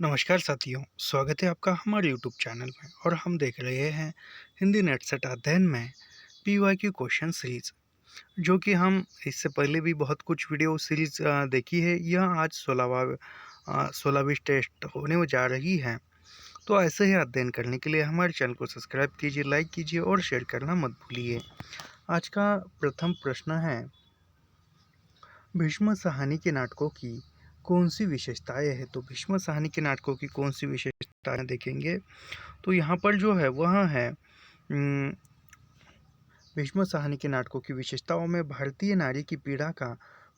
नमस्कार साथियों, स्वागत है आपका हमारे यूट्यूब चैनल में। और हम देख रहे हैं हिंदी नेट सेट अध्ययन में पीवाईक्यू क्वेश्चन सीरीज, जो कि हम इससे पहले भी बहुत कुछ वीडियो सीरीज देखी है। यह आज 16वीं टेस्ट होने जा रही है। तो ऐसे ही अध्ययन करने के लिए हमारे चैनल को सब्सक्राइब कीजिए, लाइक कीजिए और शेयर करना मत भूलिए। आज का प्रथम प्रश्न है, भीष्म साहनी के नाटकों की कौन सी विशेषताएं हैं? तो भीष्म साहनी के नाटकों की कौन सी विशेषताएं देखेंगे, तो यहाँ पर जो है वह है भीष्म साहनी के नाटकों की विशेषताओं में भारतीय नारी की पीड़ा का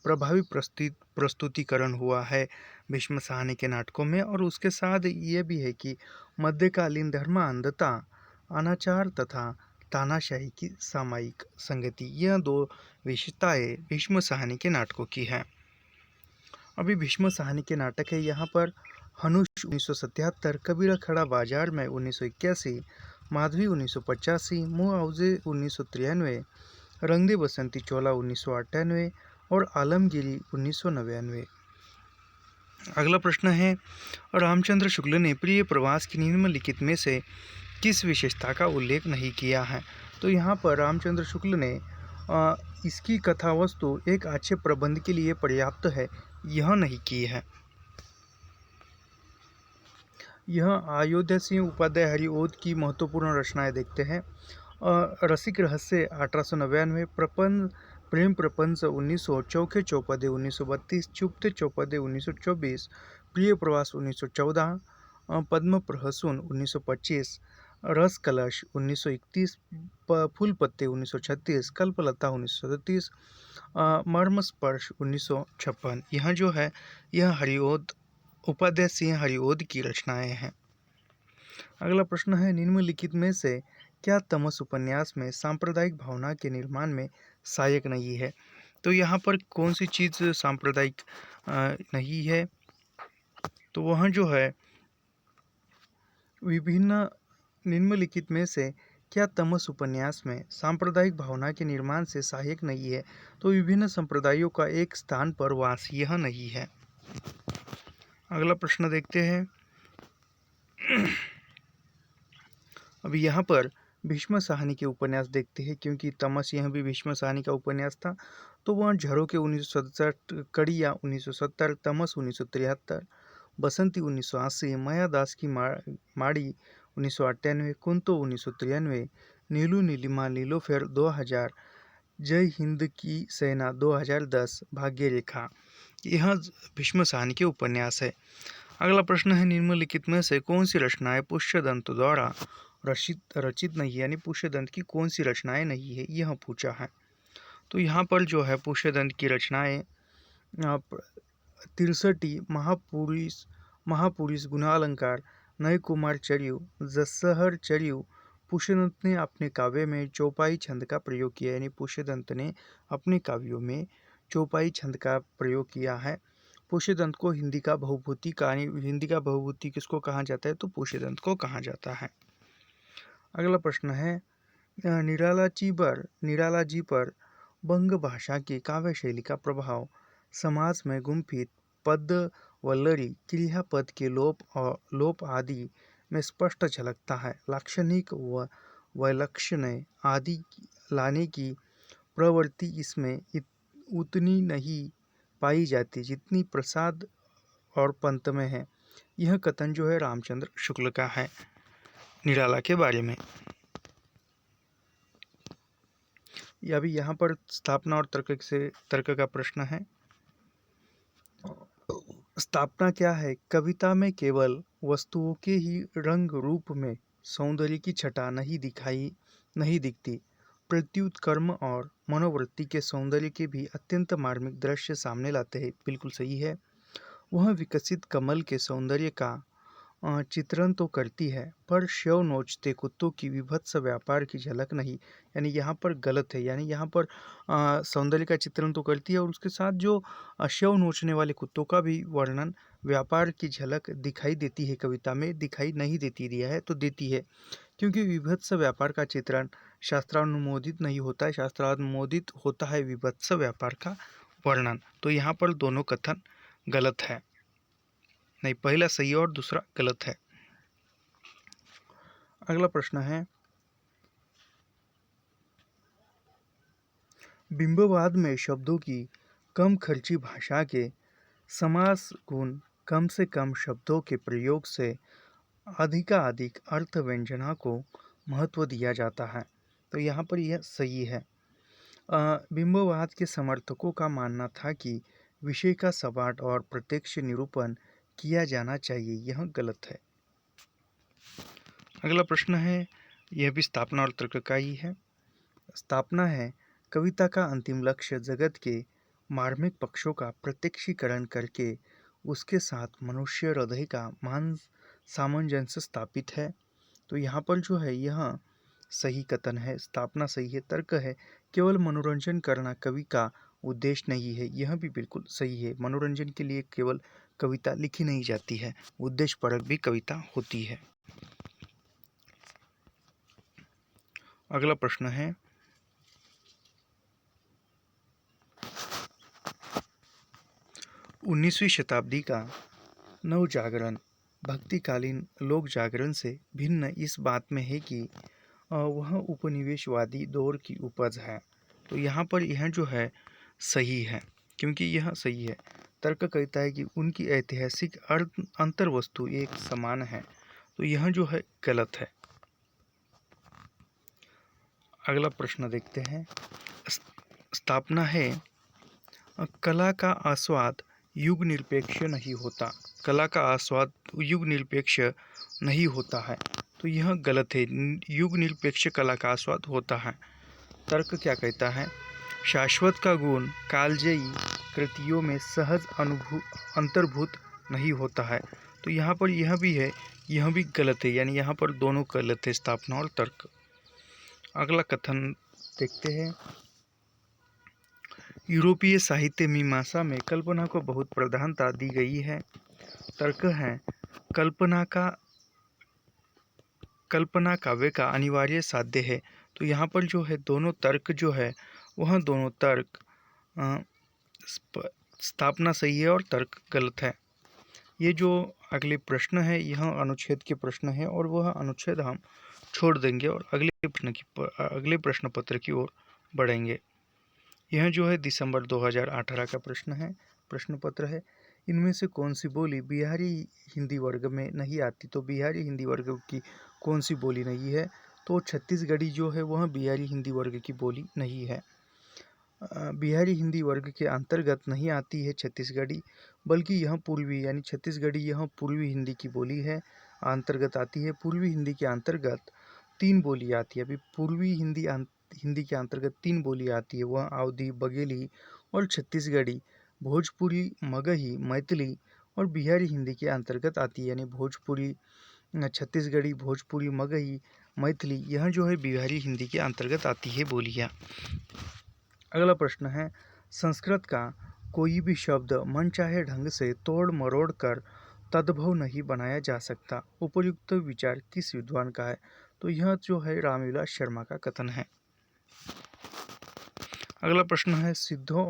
प्रभावी प्रस्तुतिकरण हुआ है भीष्म साहनी के नाटकों में। और उसके साथ ये भी है कि मध्यकालीन धर्म अंधता, अनाचार तथा तानाशाही की सामायिक संगति, यह दो विशेषताएं भीष्म साहनी के नाटकों की हैं। अभी भीष्म साहनी के नाटक है यहाँ पर हनुष 1977, कबीरा खड़ा बाजार में 1981, माधवी 1985, मुँह औजे 1993, रंग दे बसंती चोला 1998 और आलमगिरी 1999। अगला प्रश्न है, रामचंद्र शुक्ल ने प्रिय प्रवास की निम्नलिखित में से किस विशेषता का उल्लेख नहीं किया है? तो यहाँ पर रामचंद्र शुक्ल ने इसकी कथा वस्तु एक अच्छे प्रबंध के लिए पर्याप्त है, यह नहीं की है। यह अयोध्या सिंह उपाध्याय हरिओद की महत्वपूर्ण रचनाएं देखते हैं। रसिक रहस्य 1899, प्रपंच प्रेम प्रपंच 1900, चौखे चौपदे 1932, चुपते चौपदे 1924, प्रिय प्रवास 1914, पद्म प्रहसन 1925, रस कलश 1931, फूल पत्ते 1936, कल्पलता 1937, मर्म स्पर्श 1956। यह जो है यह हरिओद उपाध्याय सिंह हरिओद की रचनाएं हैं। अगला प्रश्न है, निम्नलिखित में से क्या तमस उपन्यास में सांप्रदायिक भावना के निर्माण में सहायक नहीं है? तो यहाँ पर कौन सी चीज़ सांप्रदायिक नहीं है? तो वह जो है विभिन्न निम्नलिखित में से क्या तमस उपन्यास में सांप्रदायिक भावना के निर्माण से सहायक नहीं है? तो विभिन्न संप्रदायों का एक स्थान पर वास यह नहीं है। अगला प्रश्न देखते हैं। अभी यहाँ पर भीष्म साहनी के उपन्यास देखते हैं, क्योंकि तमस यह भी भीष्म साहनी का उपन्यास था। तो वह झरोके 1967, कड़िया 1970, तमस 1973, बसंती 1980, माया दास की माड़ी 1998, कुंतो 1993, नीलू नीलिमा नीलोफेर 2000, जय हिंद की सेना 2010, भाग्य रेखा, यह भीष्म साहनी के उपन्यास है। अगला प्रश्न है, निम्नलिखित में से कौन सी रचनाएं पुष्यदंत द्वारा रचित नहीं है? यानी पुष्यदंत की कौन सी रचनाएं नहीं है, यह पूछा है। तो यहाँ पर जो है पुष्यदंत की रचनाएं 63 महापुरुष गुणालंकार, नय कुमार चरियु, जसहर चरियु। पुष्यदंत ने अपने काव्य में चौपाई छंद का प्रयोग किया, यानी पुष्यदंत ने अपने काव्यों में चौपाई छंद का प्रयोग किया है। पुष्यदंत को हिंदी का बहुभूति किसको कहा जाता है? तो पुष्यदंत को कहा जाता है। अगला प्रश्न है, निराला जी पर बंग भाषा की काव्य शैली का प्रभाव समाज में गुम्फित पद वल्लरी, क्रियापद के लोप आदि में स्पष्ट झलकता है। लाक्षणिक व वैलक्षण्य आदि लाने की प्रवृत्ति इसमें उतनी नहीं पाई जाती जितनी प्रसाद और पंत में है। यह कथन जो है रामचंद्र शुक्ल का है निराला के बारे में। अभी यहाँ पर स्थापना और तर्क का प्रश्न है। स्थापना क्या है? कविता में केवल वस्तुओं के ही रंग रूप में सौंदर्य की छटा नहीं दिखती, प्रत्युत कर्म और मनोवृत्ति के सौंदर्य के भी अत्यंत मार्मिक दृश्य सामने लाते हैं। बिल्कुल सही है। वह विकसित कमल के सौंदर्य का चित्रण तो करती है, पर शव नोचते कुत्तों की विभत्स व्यापार की झलक नहीं। यानी यहाँ पर गलत है। यानी यहाँ पर सौंदर्य का चित्रण तो करती है और उसके साथ जो शव नोचने वाले कुत्तों का भी वर्णन, व्यापार की झलक दिखाई देती है। कविता में दिखाई नहीं देती दिया है तो देती है, क्योंकि विभत्स व्यापार का चित्रण शास्त्रानुमोदित नहीं होता है, शास्त्रानुमोदित होता है विभत्स व्यापार का वर्णन। तो यहाँ पर दोनों कथन गलत है। नहीं, पहला सही है और दूसरा गलत है। अगला प्रश्न है, बिंबवाद में शब्दों की कम खर्ची भाषा के समास गुण कम से कम शब्दों के प्रयोग से अधिकाधिक अर्थ व्यंजना को महत्व दिया जाता है। तो यहाँ पर यह सही है। बिंबवाद के समर्थकों का मानना था कि विषय का सपाट और प्रत्यक्ष निरूपण किया जाना चाहिए, यह गलत है। अगला प्रश्न है, यह भी स्थापना और तर्क का ही है। स्थापना है, कविता का अंतिम लक्ष्य जगत के मार्मिक पक्षों का प्रत्यक्षीकरण करके उसके साथ मनुष्य हृदय का मान सामंजस्य स्थापित है। तो यहाँ पर जो है यह सही कथन है, स्थापना सही है। तर्क है, केवल मनोरंजन करना कवि का उद्देश्य नहीं है, यह भी बिल्कुल सही है। मनोरंजन के लिए केवल कविता लिखी नहीं जाती है, उद्देश्य परक भी कविता होती है। अगला प्रश्न है, उन्नीसवीं शताब्दी का नवजागरण भक्तिकालीन लोक जागरण से भिन्न इस बात में है कि वह उपनिवेशवादी दौर की उपज है। तो यहाँ पर यह जो है सही है, क्योंकि यह सही है। तर्क कहता है कि उनकी ऐतिहासिक अंतर्वस्तु एक समान है, तो यह जो है गलत है। अगला प्रश्न देखते हैं, स्थापना है, कला का आस्वाद युग निरपेक्ष नहीं होता। कला का आस्वाद युग निरपेक्ष नहीं होता है, तो यह गलत है। युग निरपेक्ष कला का आस्वाद होता है। तर्क क्या कहता है, शाश्वत का गुण कालजयी कृतियों में सहज अंतर्भूत नहीं होता है। तो यहाँ पर यह भी है, यह भी गलत है, यानी यहाँ पर दोनों गलत है, स्थापना और तर्क। अगला कथन देखते हैं, यूरोपीय साहित्य मीमांसा में कल्पना को बहुत प्रधानता दी गई है। तर्क है, कल्पना काव्य का अनिवार्य साध्य है। तो यहाँ पर जो है दोनों तर्क जो है वह दोनों तर्क स्थापना सही है और तर्क गलत है। ये जो अगले प्रश्न है यह अनुच्छेद के प्रश्न है और वह अनुच्छेद हम छोड़ देंगे और अगले प्रश्न पत्र की ओर बढ़ेंगे। यह जो है दिसंबर 2018 का प्रश्न है, प्रश्न पत्र है। इनमें से कौन सी बोली बिहारी हिंदी वर्ग में नहीं आती। तो बिहारी हिंदी वर्ग की कौन सी बोली नहीं है, तो छत्तीसगढ़ी जो है वह बिहारी हिंदी वर्ग की बोली नहीं है। बिहारी हिंदी वर्ग के अंतर्गत नहीं आती है छत्तीसगढ़ी, बल्कि यह पूर्वी यानी छत्तीसगढ़ी यह पूर्वी हिंदी की बोली है, अंतर्गत आती है। पूर्वी हिंदी के अंतर्गत 3 बोली आती है। अभी पूर्वी हिंदी के अंतर्गत 3 बोली आती है, वह अवधी, बघेली और छत्तीसगढ़ी। भोजपुरी, मगही, मैथिली और बिहारी हिंदी के अंतर्गत आती है, यानी भोजपुरी, छत्तीसगढ़ी, भोजपुरी, मगही, मैथिली यह जो है बिहारी हिंदी के अंतर्गत आती है बोलियाँ। अगला प्रश्न है, संस्कृत का कोई भी शब्द मनचाहे ढंग से तोड़ मरोड़ कर तद्भव नहीं बनाया जा सकता। उपयुक्त विचार किस विद्वान का है। तो यह जो है रामविलास शर्मा का कथन है। अगला प्रश्न है, सिद्धों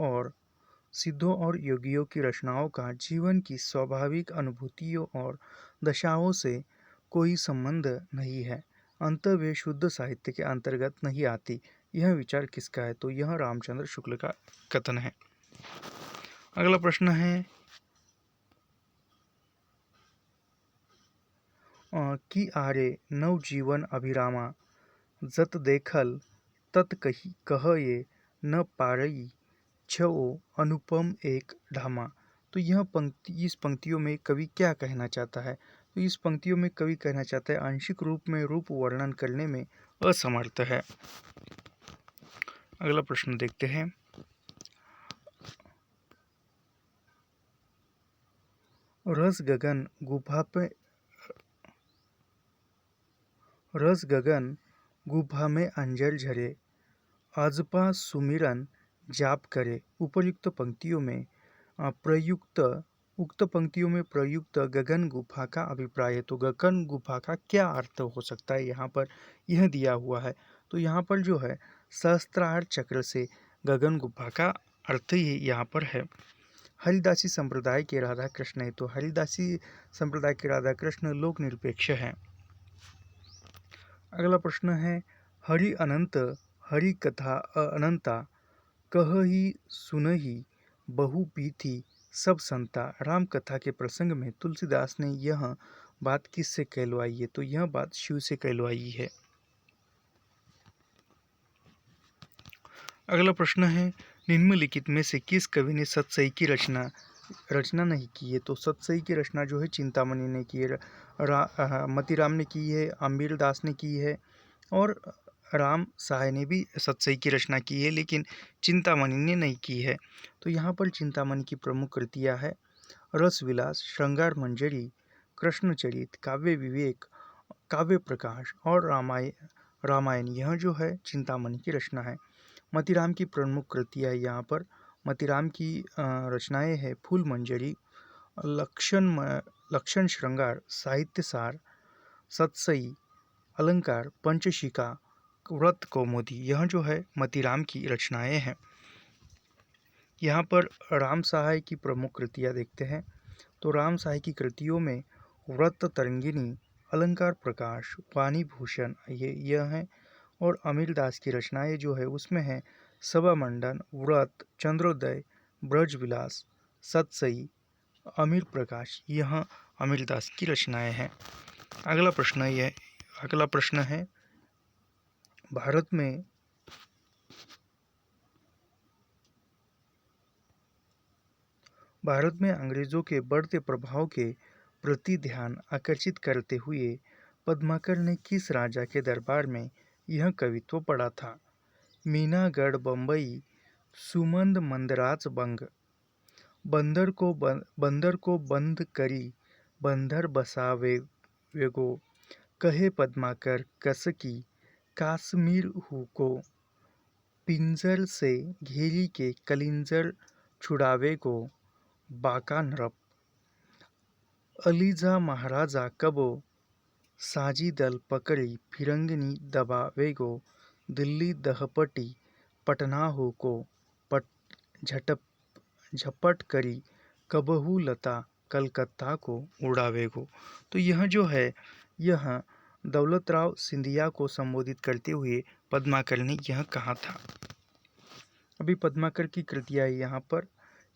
और योगियों की रचनाओं का जीवन की स्वाभाविक अनुभूतियों और दशाओं से कोई संबंध नहीं है, अंतः वे शुद्ध साहित्य के अंतर्गत नहीं आती। यह विचार किसका है। तो यह रामचंद्र शुक्ल का कथन है। अगला प्रश्न है, कि आरे नवजीवन अभिरामा जत देखल तत कह ये न पारई छओ अनुपम एक ढामा। तो इस पंक्तियों में कवि क्या कहना चाहता है। तो इस पंक्तियों में कवि कहना चाहता है आंशिक रूप में रूप वर्णन करने में असमर्थ है। अगला प्रश्न देखते हैं, रस गगन गुफा में अंजल झरे अजपा सुमिरन जाप करे। उक्त पंक्तियों में प्रयुक्त गगन गुफा का अभिप्राय है। तो गगन गुफा का क्या अर्थ हो सकता है, यहाँ पर यह दिया हुआ है। तो यहाँ पर जो है सहस्त्रार चक्र से गगन गुफा का अर्थ ही यहाँ पर है। हरिदासी संप्रदाय के राधा कृष्ण है, तो हरिदासी संप्रदाय के राधा कृष्ण लोक निरपेक्ष हैं। अगला प्रश्न है, हरि अनंत हरि कथा अनंता कहहि सुनहि बहु पीथी सब संता। राम कथा के प्रसंग में तुलसीदास ने यह बात किससे कहलवाई है? तो यह बात शिव से कहलवाई है। अगला प्रश्न है, निम्नलिखित में से किस कवि ने सतसई की रचना नहीं की है? तो सतसई की रचना जो है चिंतामणि ने की है, मतीराम ने की है, अम्बिल दास ने की है और राम सहाय ने भी सतसई की रचना की है, लेकिन चिंतामणि ने नहीं की है। तो यहाँ पर चिंतामणि की प्रमुख कृतियाँ है रस विलास, श्रृंगार मंजरी, कृष्णचरित, काव्य विवेक, काव्य प्रकाश और रामायण यह जो है चिंतामणि की रचना है। मतीराम की प्रमुख कृतियाँ है यहाँ पर। मतीराम की रचनाएं है फूल मंजरी, लक्षण श्रृंगार, साहित्य सार, सतसई, अलंकार, पंचशिका, व्रत कौमुदी यह जो है मतीराम की रचनाएं हैं। यहाँ पर राम सहाय की प्रमुख कृतियाँ देखते हैं। तो राम सहाय की कृतियों में व्रत तरंगिनी, अलंकार प्रकाश, वाणी भूषण यह है और अमीर दास की रचनाएं जो है उसमें है सभा मंडन, व्रत, चंद्रोदय, ब्रजविलास, सतसई, अमीर प्रकाश यह अमीर दास की रचनाएं हैं। अगला प्रश्न है भारत में अंग्रेजों के बढ़ते प्रभाव के प्रति ध्यान आकर्षित करते हुए पद्माकर ने किस राजा के दरबार में यह कवित्व पढ़ा था? मीनागढ़ बम्बई, सुमंद मंदराज बंग। बंदर को बंद करी बंदर बसावेगो, कहे पद्माकर कसकी काश्मीर हु को, पिंजर से घेरी के कलिंजर छुड़ावेगो, बाका नरप। अलीजा महाराजा कबो साजी दल पकड़ी फिरंगिनी दबावेगो, दिल्ली दहपटी पटना हो को झपट करी कबहू लता कलकत्ता को उड़ावेगो। तो यह जो है यह दौलत राव सिंधिया को संबोधित करते हुए पद्माकर ने यह कहा था। अभी पद्माकर की कृतियाँ यहाँ पर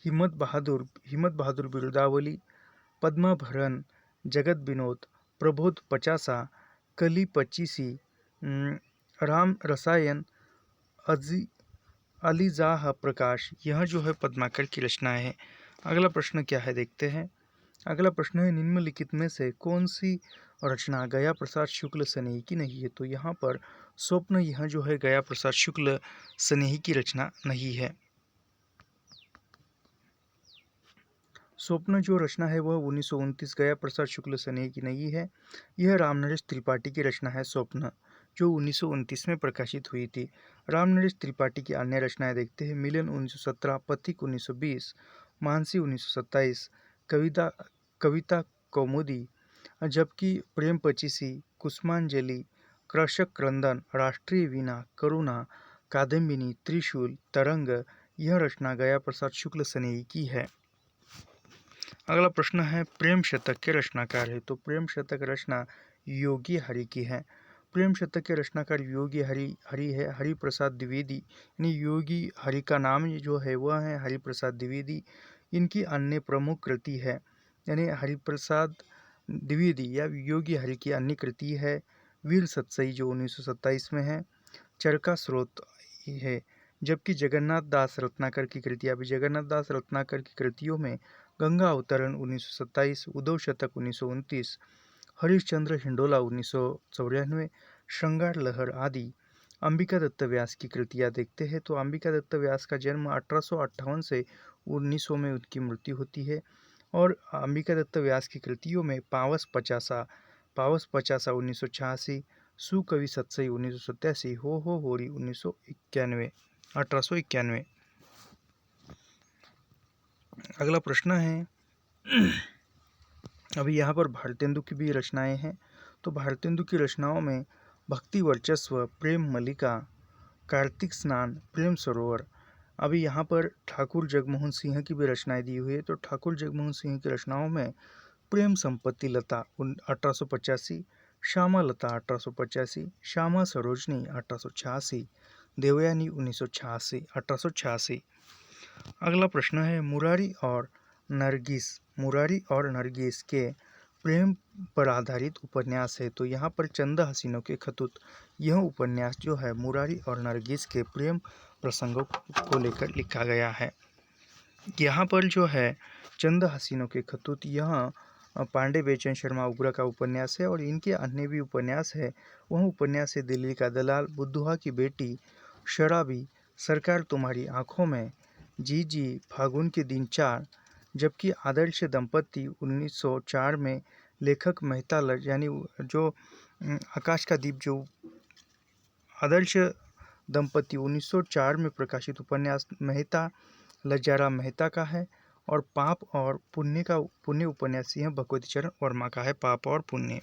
हिम्मत बहादुर बिरुदावली, पद्माभरण, जगत विनोद, प्रबोध पचासा, कली पचीसी, राम रसायन, अलीजाह प्रकाश यह जो है पद्माकर की रचनाएं है। अगला प्रश्न क्या है देखते हैं। अगला प्रश्न है, निम्नलिखित में से कौन सी रचना गया प्रसाद शुक्ल स्नेही की नहीं है? तो यहाँ पर स्वप्न यह जो है गया प्रसाद शुक्ल स्नेही की रचना नहीं है। स्वप्न जो रचना है वह 1929 गया प्रसाद शुक्ल स्नेही की नहीं है। यह रामनरेश त्रिपाठी की रचना है स्वप्न, जो 1929 में प्रकाशित हुई थी। रामनरेश त्रिपाठी की अन्य रचनाएं देखते हैं। मिलन 1917, पथिक 1920, मानसी 1927, कविता कौमुदी, जबकि प्रेम पचीसी, कुसुमांजलि, कृषक क्रंदन, राष्ट्रीय वीणा, करुणा, कादम्बिनी, त्रिशूल, तरंग यह रचना गया प्रसाद शुक्ल स्नेही की है। अगला प्रश्न है, प्रेम शतक के रचनाकार है? तो प्रेम शतक रचना योगी हरि की है। प्रेम शतक के रचनाकार योगी हरि है, हरि प्रसाद द्विवेदी। यानी योगी हरि का नाम जो है वह है हरि प्रसाद द्विवेदी। इनकी अन्य प्रमुख कृति है यानी हरिप्रसाद द्विवेदी या योगी हरि की अन्य कृति है वीर सतसई जो 1927 में है, चरका स्रोत है। जबकि जगन्नाथ दास रत्नाकर की कृतियाँ भी जगन्नाथ दास रत्नाकर की कृतियों में गंगा अवतरण 1927, उद्धव शतक 1929, हरिश्चंद्र हिंडोला 1994, श्रृंगार लहर आदि। अंबिका दत्त व्यास की कृतियाँ देखते हैं। तो अंबिका दत्त व्यास का जन्म 1858 से 1900 में उनकी मृत्यु होती है और अंबिका दत्त व्यास की कृतियों में पावस पचासा 1986, सुकवि सतसई 1987, हो होरी 1891। अगला प्रश्न है, अभी यहाँ पर भारतेंदु की भी रचनाएं हैं। तो भारतेंदु की रचनाओं में भक्ति वर्चस्व, प्रेम मल्लिका, कार्तिक स्नान, प्रेम सरोवर, अभी यहाँ पर ठाकुर जगमोहन सिंह की भी रचनाएं दी हुई है। तो ठाकुर जगमोहन सिंह की रचनाओं में प्रेम संपत्ति लता 1885, श्यामा लता 1885, श्यामा सरोजनी 1886, देवयानी 1986 1886। अगला प्रश्न है मुरारी और नरगिस। मुरारी और नरगिस के प्रेम पर आधारित उपन्यास है। तो यहाँ पर चंद हसीनों के खतूत, यह उपन्यास जो है मुरारी और नरगिस के प्रेम प्रसंगों को लेकर लिखा गया है। यहाँ पर जो है चंद हसीनों के खतूत, यह पांडे बेचन शर्मा उग्र का उपन्यास है। और इनके अन्य भी उपन्यास है। वह उपन्यास है दिल्ली का दलाल, बुद्धुआ की बेटी, शराबी, सरकार तुम्हारी आंखों में, जी जी, फागुन के दिन 4। जबकि आदर्श दंपति 1904 में लेखक मेहता यानी जो आकाश का दीप, जो आदर्श दंपति 1904 में प्रकाशित उपन्यास मेहता लज्जाराम मेहता का है। और पाप और पुण्य उपन्यास यह भगवती चरण वर्मा का है, पाप और पुण्य।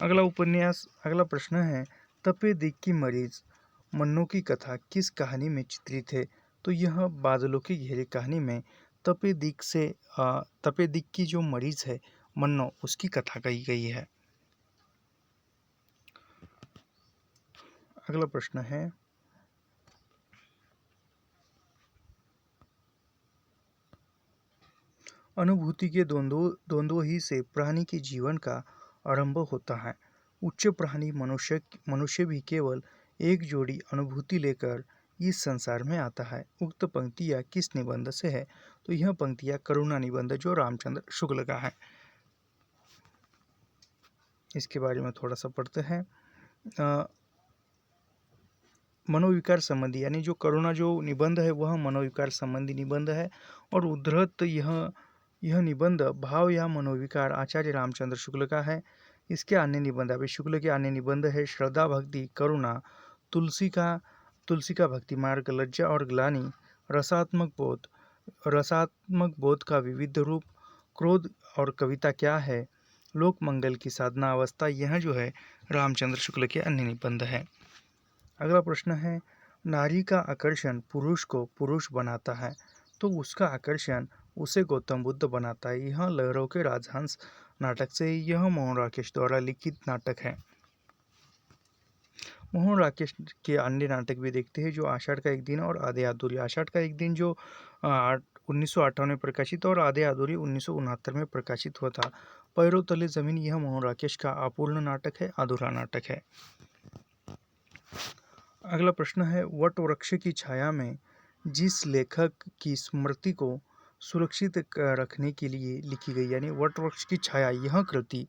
अगला प्रश्न है तपे दिक की मरीज मन्नों की कथा किस कहानी में चित्रित है। तो यह बादलों की घेरी कहानी में तपे दिक की जो मरीज है मन्नो, उसकी कथा कही गई है। अगला प्रश्न है अनुभूति के द्वंद्व ही से प्राणी के जीवन का आरंभ होता है। उच्च प्राणी मनुष्य भी केवल एक जोड़ी अनुभूति लेकर इस संसार में आता है। उक्त पंक्तियाँ किस निबंध से है। तो यह पंक्तियाँ करुणा निबंध जो रामचंद्र शुक्ल का है। इसके बारे में थोड़ा सा पढ़ते हैं। मनोविकार संबंधी, यानी जो करुणा जो निबंध है वह मनोविकार संबंधी निबंध है। और उद्धृत यह निबंध भाव या मनोविकार आचार्य रामचंद्र शुक्ल का है। इसके अन्य निबंध, अभी शुक्ल के अन्य निबंध है श्रद्धा, भक्ति, करुणा, तुलसी का भक्ति मार्ग, लज्जा और ग्लानि, रसात्मक बोध का विविध रूप, क्रोध और कविता क्या है, लोक मंगल की साधना अवस्था, यह जो है रामचंद्र शुक्ल के अन्य निबंध है। अगला प्रश्न है नारी का आकर्षण पुरुष को पुरुष बनाता है, तो उसका आकर्षण उसे गौतम बुद्ध बनाता है। यह लहरों के राजहंस नाटक से, यह मोहन राकेश द्वारा लिखित नाटक है। मोहन राकेश के अन्य नाटक भी देखते हैं, जो आषाढ़ का एक दिन और आधे अधूरी। आषाढ़ का एक दिन जो 1958 में प्रकाशित और आधे अधूरी 1969 में प्रकाशित हुआ था। पैरों तले जमीन, यह मोहन राकेश का अपूर्ण नाटक है, अधूरा नाटक है। अगला प्रश्न है वट वृक्ष की छाया में जिस लेखक की स्मृति को सुरक्षित रखने के लिए लिखी गई, यानी वट वृक्ष की छाया, यह कृति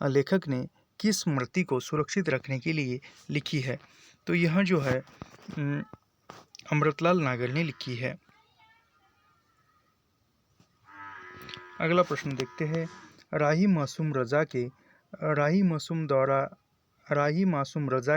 लेखक ने किस स्मृति को सुरक्षित रखने के लिए लिखी है। तो यह जो है अमृतलाल नागर ने लिखी है। अगला प्रश्न देखते हैं राही मासूम रजा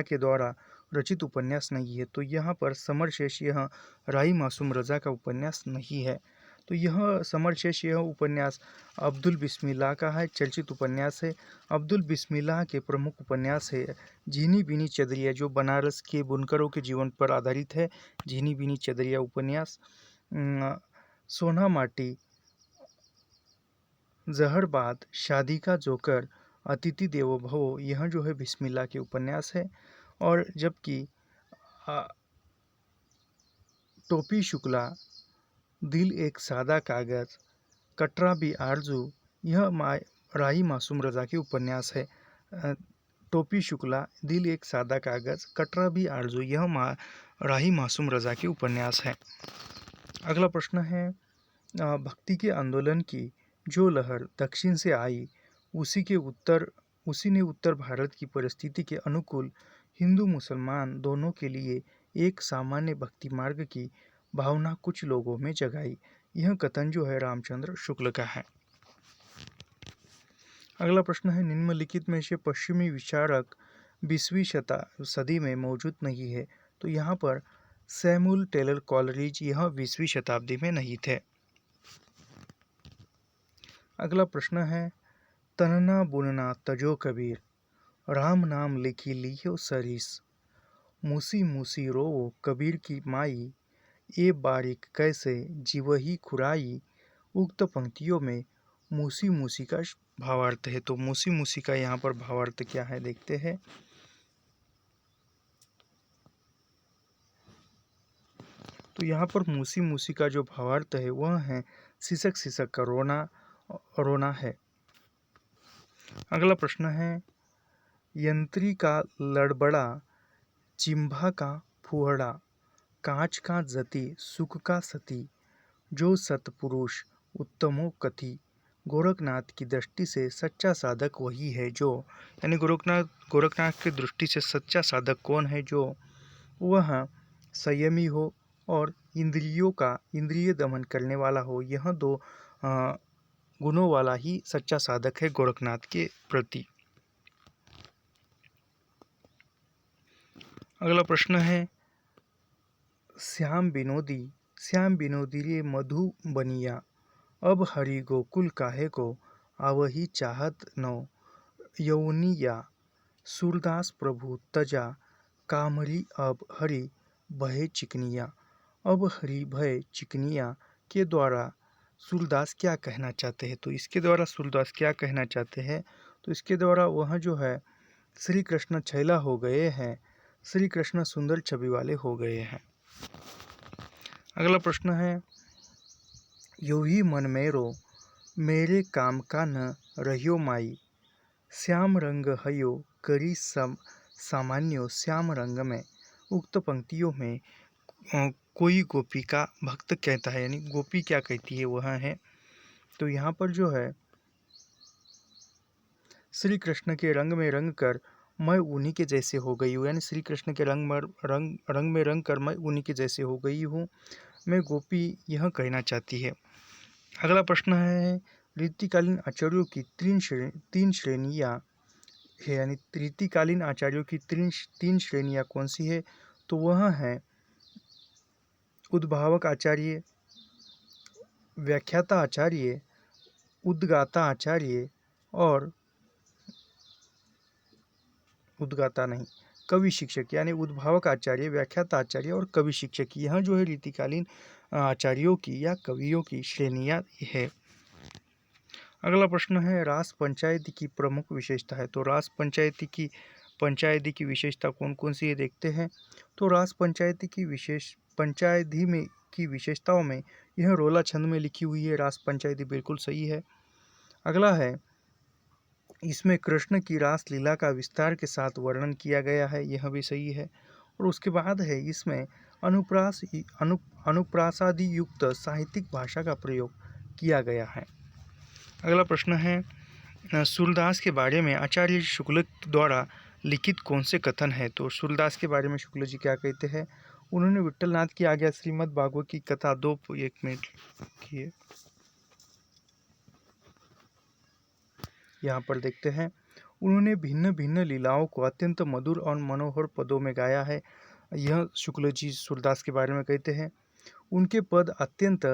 के द्वारा रचित उपन्यास नहीं है। तो यहाँ पर समरशेष, यह राही मासूम रजा का उपन्यास नहीं है। तो यह समरशेष, यह उपन्यास अब्दुल बिस्मिल्लाह का है, चर्चित उपन्यास है। अब्दुल बिस्मिल्लाह के प्रमुख उपन्यास है झीनी बीनी चदरिया, जो बनारस के बुनकरों के जीवन पर आधारित है। झीनी बीनी चदरिया उपन्यास, सोना माटी, जहरबाद, शादी का जोकर, अतिथि देवो भव, यह जो है बिस्मिल्लाह के उपन्यास है। और जबकि टोपी शुक्ला, दिल एक सादा कागज, कटरा भी आरजू, यह राही मासूम रजा के उपन्यास है। टोपी शुक्ला, दिल एक सादा कागज, कटरा भी आरजू, यह राही मासूम रजा के उपन्यास है। अगला प्रश्न है भक्ति के आंदोलन की जो लहर दक्षिण से आई, उसी ने उत्तर भारत की परिस्थिति के अनुकूल हिंदू मुसलमान दोनों के लिए एक सामान्य भक्ति मार्ग की भावना कुछ लोगों में जगाई। यह कथन जो है रामचंद्र शुक्ल का है। अगला प्रश्न है निम्नलिखित में से पश्चिमी विचारक 20वीं सदी में मौजूद नहीं है। तो यहाँ पर सैमुअल टेलर कॉलरिज, यह 20वीं शताब्दी में नहीं थे। अगला प्रश्न है तनना बुनना तजो कबीर, राम नाम लिखी लियो सरीस, मूसी मूसी रोवो कबीर की माई, ए बारीक कैसे जीवही खुराई। उक्त पंक्तियों में मूसी मूसी का भावार्थ है। तो मूसी मूसी का यहाँ पर भावार्थ क्या है देखते हैं। तो यहाँ पर मूसी मूसी का जो भावार्थ है वह है सिसक सिसक का रोना रोना है। अगला प्रश्न है यंत्री का लड़बड़ा, चिंभा का फुहड़ा, कांच का जति, सुख का सती, जो सतपुरुष उत्तमो कथी। गोरखनाथ की दृष्टि से सच्चा साधक वही है जो, यानी गोरखनाथ की दृष्टि से सच्चा साधक कौन है, जो वह संयमी हो और इंद्रियों का इंद्रिय दमन करने वाला हो। यह दो गुणों वाला ही सच्चा साधक है गोरखनाथ के प्रति। अगला प्रश्न है श्याम विनोदी रे मधु बनिया, अब हरि गोकुल काहे को, आवही चाहत नौ यौनिया। सूरदास प्रभु तजा कामरी, अब हरि भय चिकनिया। अब हरि भय चिकनिया के द्वारा सूरदास क्या कहना चाहते हैं। तो इसके द्वारा सूरदास क्या कहना चाहते हैं, तो इसके द्वारा वह जो है श्री कृष्ण छैला हो गए हैं, श्री कृष्ण सुंदर छवि वाले हो गए हैं। अगला प्रश्न है यो ही मन मेरो, मेरे काम का न रहियो माई। श्याम रंग हयो करी सामान्यो, श्याम रंग में। उक्त पंक्तियों में कोई गोपी का भक्त कहता है, यानी गोपी क्या कहती है वह है। तो यहाँ पर जो है श्री कृष्ण के रंग में रंग कर मैं उन्हीं के जैसे हो गई हूँ, यानी श्री कृष्ण के रंग में रंग कर मैं उन्हीं के जैसे हो गई हूँ, मैं गोपी यह कहना चाहती है। अगला प्रश्न है रीतिकालीन आचार्यों की तीन श्रेणियाँ है, यानी रीतिकालीन आचार्यों की तीन श्रेणियाँ कौन सी है। तो वह है उद्भावक आचार्य, व्याख्याता आचार्य, उद्गाता आचार्य और कवि शिक्षक, यानी उद्भावक आचार्य, व्याख्याता आचार्य और कवि शिक्षक। यह जो है रीतिकालीन आचार्यों की या कवियों की श्रेणियाँ है। अगला प्रश्न है रास पंचायती की प्रमुख विशेषता है। तो रास पंचायती की विशेषता कौन कौन सी है देखते हैं। तो रास पंचायती की विशेषताओं में यह रोला छंद में लिखी हुई है। रास पंचायती बिल्कुल सही है। अगला है इसमें कृष्ण की रास लीला का विस्तार के साथ वर्णन किया गया है, यह भी सही है। और उसके बाद है इसमें अनुप्रासादि युक्त साहित्यिक भाषा का प्रयोग किया गया है। अगला प्रश्न है सूरदास के बारे में आचार्य शुक्ल द्वारा लिखित कौन से कथन है। तो सूरदास के बारे में शुक्ल जी क्या कहते हैं। उन्होंने विट्ठलनाथ की आज्ञा श्रीमद् भागवत की कथा 1 मिनट की है, यहाँ पर देखते हैं। उन्होंने भिन्न भिन्न लीलाओं को अत्यंत मधुर और मनोहर पदों में गाया है, यह शुक्ल जी सूरदास के बारे में कहते हैं। उनके पद अत्यंत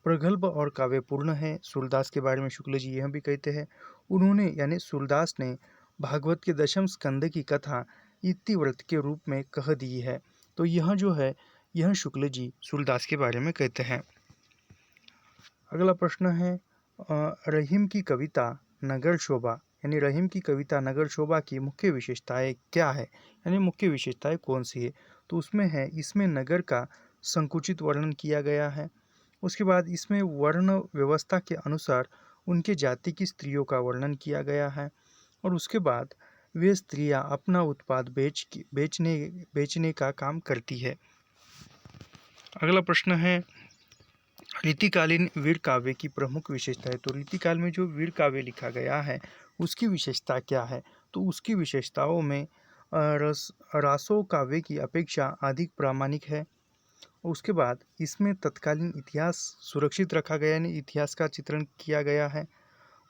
प्रगल्भ और काव्यपूर्ण है, सूरदास के बारे में शुक्ल जी यह भी कहते हैं। उन्होंने यानी सूरदास ने भागवत के दशम स्कंद की कथा इतिव्रत के रूप में कह दी है। तो यह जो है यह शुक्ल जी सूरदास के बारे में कहते हैं। अगला प्रश्न है रहीम की कविता नगर शोभा, यानी रहीम की कविता नगर शोभा की मुख्य विशेषताएं क्या है, यानी मुख्य विशेषताएं कौन सी है। तो उसमें है इसमें नगर का संकुचित वर्णन किया गया है। उसके बाद इसमें वर्ण व्यवस्था के अनुसार उनके जाति की स्त्रियों का वर्णन किया गया है। और उसके बाद वे स्त्रियां अपना उत्पाद बेचने का काम करती है। अगला प्रश्न है रीतिकालीन वीर काव्य की प्रमुख विशेषता है। तो रीतिकाल में जो वीर काव्य लिखा गया है उसकी विशेषता क्या है। तो उसकी विशेषताओं में रासो काव्य की अपेक्षा अधिक प्रामाणिक है। उसके बाद इसमें तत्कालीन इतिहास सुरक्षित रखा गया, यानी इतिहास का चित्रण किया गया है।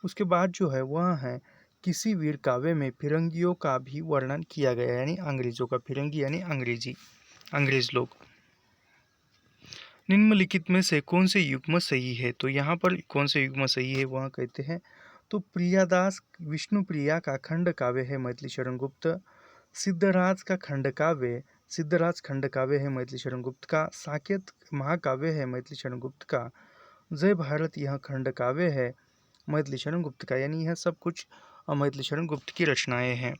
उसके बाद जो है वह है किसी वीर काव्य में फिरंगियों का भी वर्णन किया गया, यानी अंग्रेजों का, फिरंगी यानी अंग्रेज लोग। निम्नलिखित में से कौन से युग्म सही है। तो यहाँ पर कौन से युग्म सही है वह कहते हैं। तो प्रियादास विष्णुप्रिया का खंड काव्य है मैथिली शरण गुप्त, सिद्धराज का खंड काव्य सिद्धराज खंड काव्य है मैथिली शरण गुप्त का, साकेत महाकाव्य है मैथिली शरण गुप्त का, जय भारत यह खंड काव्य है मैथिली शरण गुप्त का। यानी यह सब कुछ मैथिली शरण गुप्त की रचनाएं हैं।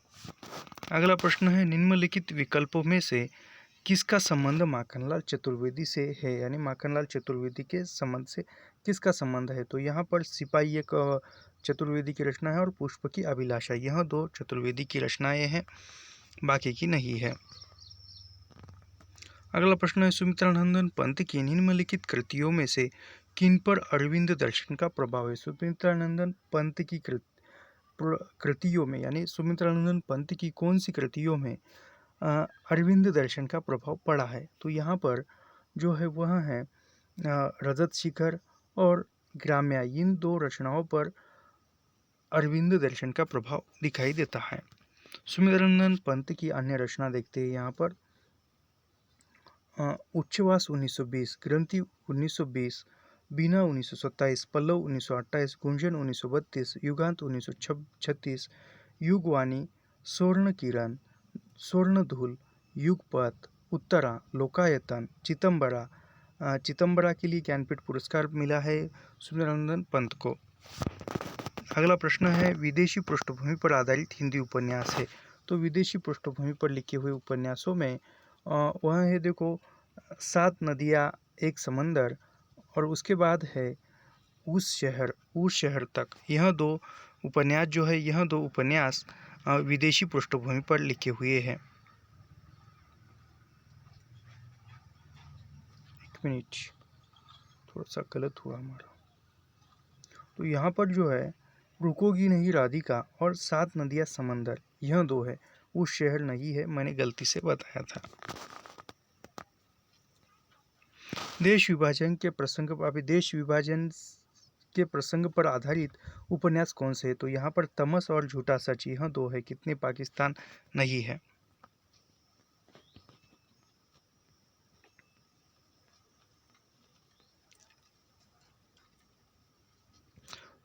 अगला प्रश्न है, निम्नलिखित विकल्पों में से किसका संबंध माखनलाल चतुर्वेदी से है? यानी माखनलाल चतुर्वेदी के संबंध से किसका संबंध है? तो यहाँ पर सिपाही एक चतुर्वेदी की रचना है और पुष्प की अभिलाषा, यह दो चतुर्वेदी की रचनाएं हैं, बाकी की नहीं है। अगला प्रश्न है, सुमित्रानंदन पंत की निम्नलिखित कृतियों में से किन पर अरविंद दर्शन का प्रभाव है? सुमित्रानंदन पंत की कृतियों में, यानी सुमित्रानंदन पंत की कौन सी कृतियों में अरविंद दर्शन का प्रभाव पड़ा है? तो यहाँ पर जो है वह है रजत शिखर और ग्राम्या, इन दो रचनाओं पर अरविंद दर्शन का प्रभाव दिखाई देता है। सुमित्रानंदन पंत की अन्य रचना देखते हैं यहाँ पर, उच्छ्वास 1920, ग्रंथि 1920, बीना 1927, पल्लव 1928, गुंजन 1932, युगांत 1936, युगवाणी, स्वर्ण किरण, स्वर्णधूल, युगपथ, उत्तरा, लोकायतन, चितंबरा के लिए ज्ञानपीठ पुरस्कार मिला है सुमित्रानंदन पंत को। अगला प्रश्न है, विदेशी पृष्ठभूमि पर आधारित हिंदी उपन्यास है। तो विदेशी पृष्ठभूमि पर लिखे हुए उपन्यासों में वह है देखो, 7 नदियाँ एक समंदर, और उसके बाद है उस शहर तक। यह दो उपन्यास विदेशी पृष्ठभूमि पर लिखे हुए हैं। एक मिनट, थोड़ा सा गलत हुआ हमारा। तो यहाँ पर जो है, रुकोगी नहीं राधिका और 7 नदियाँ समंदर, यह दो है, उस शहर नहीं है, मैंने गलती से बताया था। देश विभाजन के प्रसंग पर आधारित उपन्यास कौन से है? तो यहाँ पर तमस और झूठा सच, यह दो है, कितने पाकिस्तान नहीं है।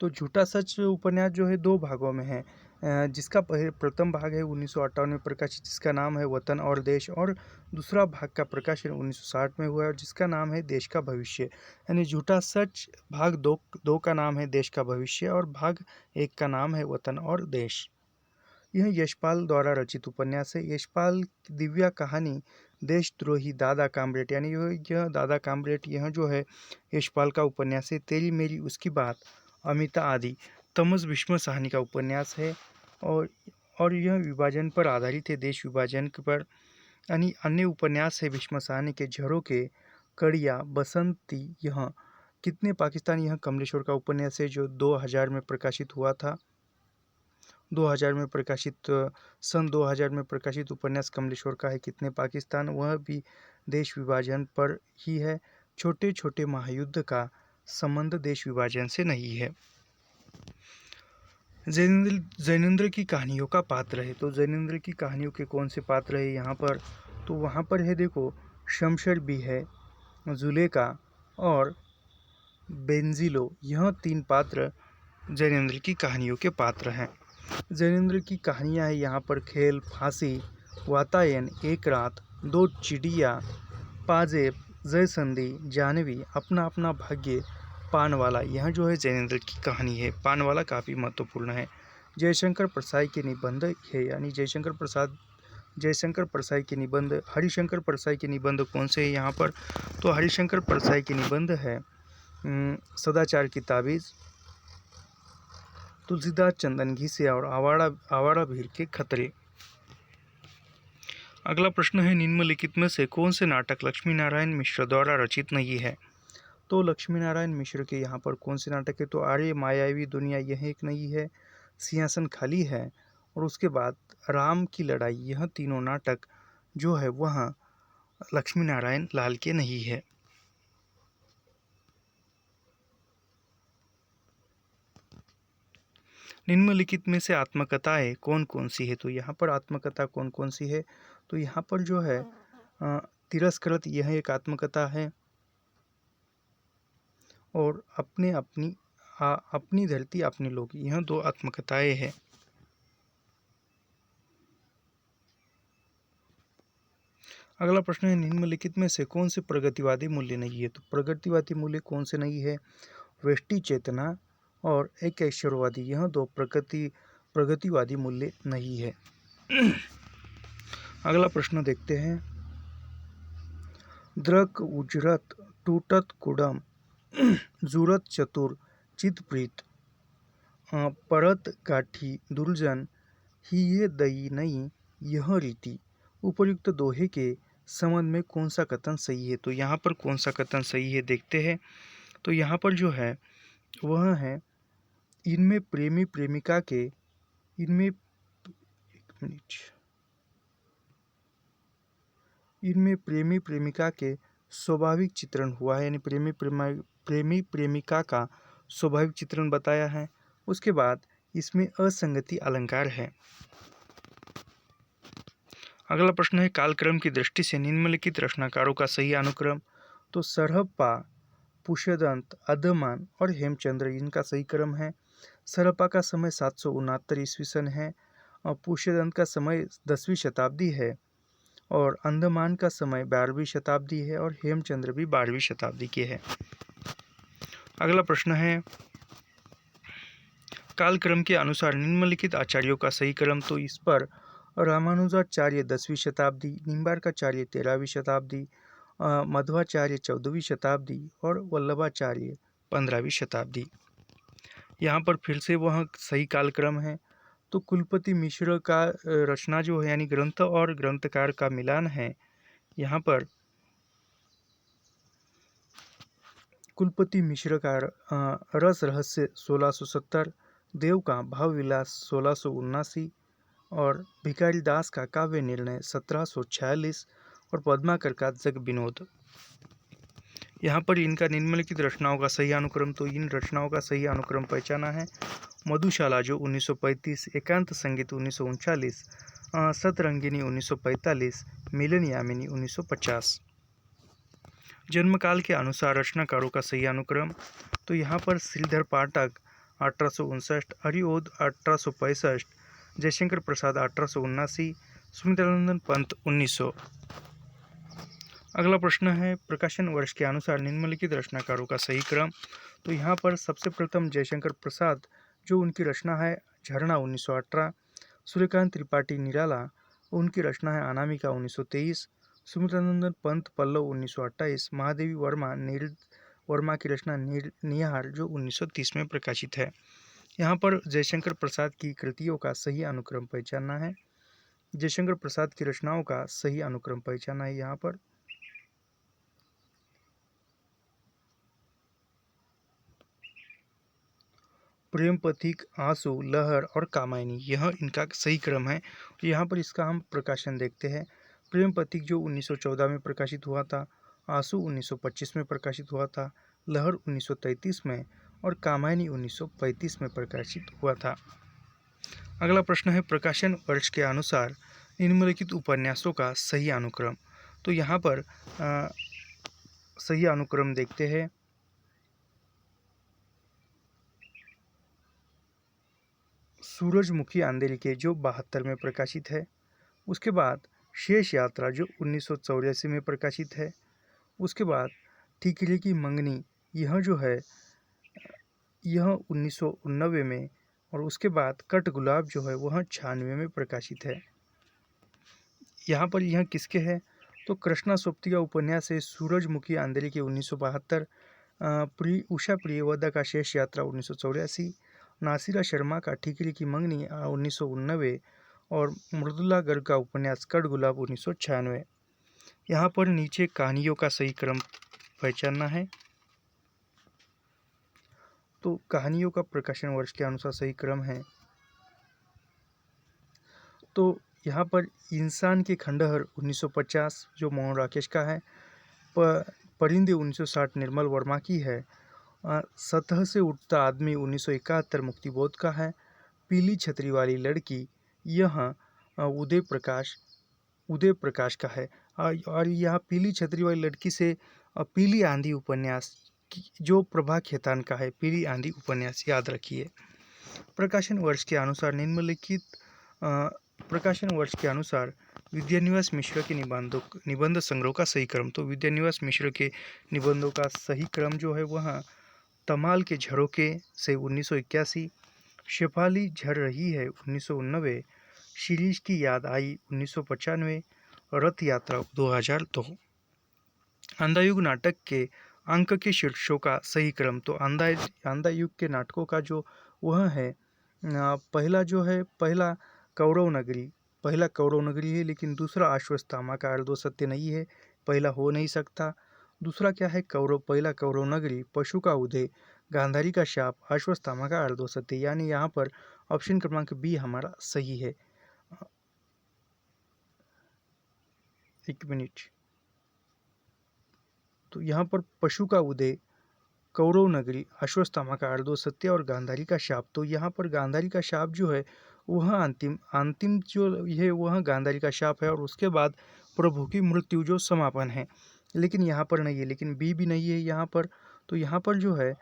तो झूठा सच उपन्यास जो है 2 भागों में है, जिसका प्रथम भाग है 1958 में प्रकाशित, जिसका नाम है वतन और देश, और दूसरा भाग का प्रकाशन 1960 में हुआ है, जिसका नाम है देश का भविष्य। यानी झूठा सच भाग 2 का नाम है देश का भविष्य और भाग 1 का नाम है वतन और देश। यह यशपाल द्वारा रचित उपन्यास है। यशपाल की दिव्या कहानी देशद्रोही दादा कामरेड, यानी यह दादा कामरेड, यह जो है यशपाल का उपन्यास है। तेरी मेरी उसकी बात, अमिता आदि तमस भीष्म साहनी का उपन्यास है, और यह विभाजन पर आधारित है, देश विभाजन पर। अन्य उपन्यास है भीष्म साहनी के झरोके, कड़िया, बसंती, यह कितने पाकिस्तान, यह कमलेश्वर का उपन्यास है जो 2000 में प्रकाशित हुआ था। 2000 में प्रकाशित सन 2000 में प्रकाशित उपन्यास कमलेश्वर का है कितने पाकिस्तान, वह भी देश विभाजन पर ही है। छोटे छोटे महायुद्ध का संबंध देश विभाजन से नहीं है। जैनेंद्र की कहानियों का पात्र है। तो जैनेंद्र की कहानियों के कौन से पात्र है यहाँ पर? तो वहाँ पर है देखो, शमशर भी है, जुलेखा और बेंजिलो, यह 3 पात्र जैनेंद्र की कहानियों के पात्र हैं। जैनेंद्र की कहानियाँ हैं यहाँ पर खेल, फांसी, वातायन, एक रात, 2 चिड़िया, पाजेब, जयसंधी, जानवी, अपना अपना भाग्य, पानवाला, यह जो है जैनेंद्र की कहानी है। पानवाला काफ़ी महत्वपूर्ण है। जयशंकर परसाई के निबंध है, यानी जयशंकर परसाई के निबंध। हरिशंकर परसाई के निबंध कौन से है यहाँ पर? तो हरिशंकर परसाई के निबंध है सदाचार की ताबीज़, तुलसीदास चंदन घिसे और आवारा भीड़ के खतरे। अगला प्रश्न है, निम्नलिखित में से कौन से नाटक लक्ष्मी नारायण मिश्र द्वारा रचित नहीं है? तो लक्ष्मी नारायण मिश्र के यहाँ पर कौन से नाटक है? तो आर्य मायावी दुनिया, यह एक नहीं है, सिंहासन खाली है, और उसके बाद राम की लड़ाई, यह तीनों नाटक जो है वह लक्ष्मी नारायण लाल के नहीं है। निम्नलिखित में से आत्मकथाएं कौन कौन सी है? तो यहाँ पर आत्मकथा कौन कौन सी है? तो यहाँ पर जो है तिरस्कृत, यह एक आत्मकथा है, और अपनी धरती अपने लोग, यह 2 आत्मकथाएं हैं। अगला प्रश्न है, निम्नलिखित में से कौन से प्रगतिवादी मूल्य नहीं है? तो प्रगतिवादी मूल्य कौन से नहीं है? व्यष्टि चेतना और एक ऐश्वर्यवादी, यह दो प्रगतिवादी मूल्य नहीं है। अगला प्रश्न देखते हैं, द्रक उजरत टूटत कुडम जूरत चतुर चितप्रीत परत गाठी दुर्जन ही ये दई नहीं यह रीति। उपर्युक्त दोहे के संबंध में कौन सा कथन सही है? तो यहाँ पर कौन सा कथन सही है देखते हैं। तो यहाँ पर जो है वह है, इनमें प्रेमी प्रेमिका के इनमें एक मिनट इनमें प्रेमी प्रेमिका के स्वाभाविक चित्रण हुआ है, यानी प्रेमी प्रेमिका का स्वाभाविक चित्रण बताया है। उसके बाद इसमें असंगति अलंकार है। अगला प्रश्न है, कालक्रम की दृष्टि से निम्नलिखित रचनाकारों का सही अनुक्रम। तो सरहप्पा, पुष्यदंत, अदमान और हेमचंद्र इनका सही क्रम है। सरहप्पा का समय 769 ईस्वी सन है और पुष्यदंत का समय 10वीं शताब्दी है और अंडमान का समय 12वीं शताब्दी है और हेमचंद्र भी 12वीं शताब्दी के है। अगला प्रश्न है, कालक्रम के अनुसार निम्नलिखित आचार्यों का सही क्रम। तो इस पर रामानुजाचार्य 10वीं शताब्दी, निम्बार्काचार्य 13वीं शताब्दी, मध्वाचार्य 14वीं शताब्दी और वल्लभाचार्य 15वीं शताब्दी। यहाँ पर फिर से वह सही कालक्रम है। तो कुलपति मिश्र का रचना जो है, यानी ग्रंथ और ग्रंथकार का मिलान है। यहाँ पर कुलपति मिश्र का रस रहस्य 1670, देव का भाव विलास 1679 और भिखारी दास का काव्य निर्णय 1746 और पद्माकर का जग विनोद। यहाँ पर इनका निम्नलिखित रचनाओं का सही अनुक्रम। तो इन रचनाओं का सही अनुक्रम पहचाना है, मधुशाला जो 1935, एकांत संगीत 1939, सतरंगिनी 1945, मिलन यामिनी 1950। जन्मकाल के अनुसार रचनाकारों का सही अनुक्रम। तो यहाँ पर श्रीधर पाठक 1859, हरिओद 1865, जयशंकर प्रसाद 1879, सुमित्रानंदन पंत 1900। अगला प्रश्न है, प्रकाशन वर्ष के अनुसार निम्नलिखित रचनाकारों का सही क्रम। तो यहाँ पर सबसे प्रथम जयशंकर प्रसाद, जो उनकी रचना है झरना 1918, सूर्यकांत त्रिपाठी निराला, उनकी रचना है अनामिका 1923, सुमित्रानंदन पंत पल्लव 1928, महादेवी वर्मा की रचना निहार जो 1930 में प्रकाशित है। यहाँ पर जयशंकर प्रसाद की कृतियों का सही अनुक्रम पहचानना है। जयशंकर प्रसाद की रचनाओं का सही अनुक्रम पहचानना है। यहाँ पर प्रेम पथिक, आंसू, लहर और कामायनी, यह इनका सही क्रम है। यहाँ पर इसका हम प्रकाशन देखते हैं। प्रेम पथिक जो 1914 में प्रकाशित हुआ था, आंसू 1925 में प्रकाशित हुआ था, लहर 1933 में और कामायनी 1935 में प्रकाशित हुआ था। अगला प्रश्न है, प्रकाशन वर्ष के अनुसार निम्नलिखित उपन्यासों का सही अनुक्रम। तो यहाँ पर सही अनुक्रम देखते हैं। सूरजमुखी अंधेरी के जो 72 में प्रकाशित है। उसके बाद शेष यात्रा जो 1984 में प्रकाशित है। उसके बाद ठीकरे की मंगनी, यह जो है यह 1990 में, और उसके बाद कट गुलाब जो है वह 96 में प्रकाशित है। यहाँ पर यह किसके है? तो कृष्णा सोप्ती का उपन्यास है सूरजमुखी अंधेरी के 1972, उषा प्रियवदा का शेष यात्रा 1984, नासिरा शर्मा का ठीकरी की मंगनी 1989 और मृदुला गर्ग का उपन्यास कट गुलाब 1996। यहाँ पर नीचे कहानियों का सही क्रम पहचानना है। तो कहानियों का प्रकाशन वर्ष के अनुसार सही क्रम है। तो यहाँ पर इंसान के खंडहर 1950 जो मोहन राकेश का है, परिंदे 1960 निर्मल वर्मा की है, सतह से उठता आदमी 1971 मुक्तिबोध का है, पीली छतरी वाली लड़की यह उदय प्रकाश का है। और यह पीली छतरी वाली लड़की से पीली आंधी उपन्यास जो प्रभा खेतान का है, पीली आंधी उपन्यास याद रखिए। प्रकाशन वर्ष के अनुसार विद्यानिवास मिश्र के निबंध संग्रह का सही क्रम। तो विद्यानिवास मिश्र के निबंधों का सही क्रम जो है वह तमाल के झरोखे से 1981, शेफाली झर रही है 1989, शिरीष की याद आई 1995, रथ यात्रा 2002। अंधा युग नाटक के अंक के शीर्षों का सही क्रम। तो अंधा युग के नाटकों का जो वह है पहला कौरव नगरी है, लेकिन दूसरा अश्वत्थामा का अर्धो सत्य नहीं है, पहला हो नहीं सकता। दूसरा क्या है, पहला कौरव नगरी, पशु का उदय, गांधारी का शाप, अश्वत्थामा का अर्धो सत्य, यानी यहाँ पर ऑप्शन क्रमांक बी हमारा सही है। एक मिनट, तो यहाँ पर पशु का उदय, कौरव नगरी, अश्वत्थामा का अर्धो सत्य और गांधारी का शाप। तो यहाँ पर गांधारी का शाप जो है वह अंतिम जो है वह गांधारी का शाप है, और उसके बाद प्रभु की मृत्यु जो समापन है, लेकिन यहाँ पर नहीं है, लेकिन बी भी नहीं है यहाँ पर। तो यहाँ पर जो है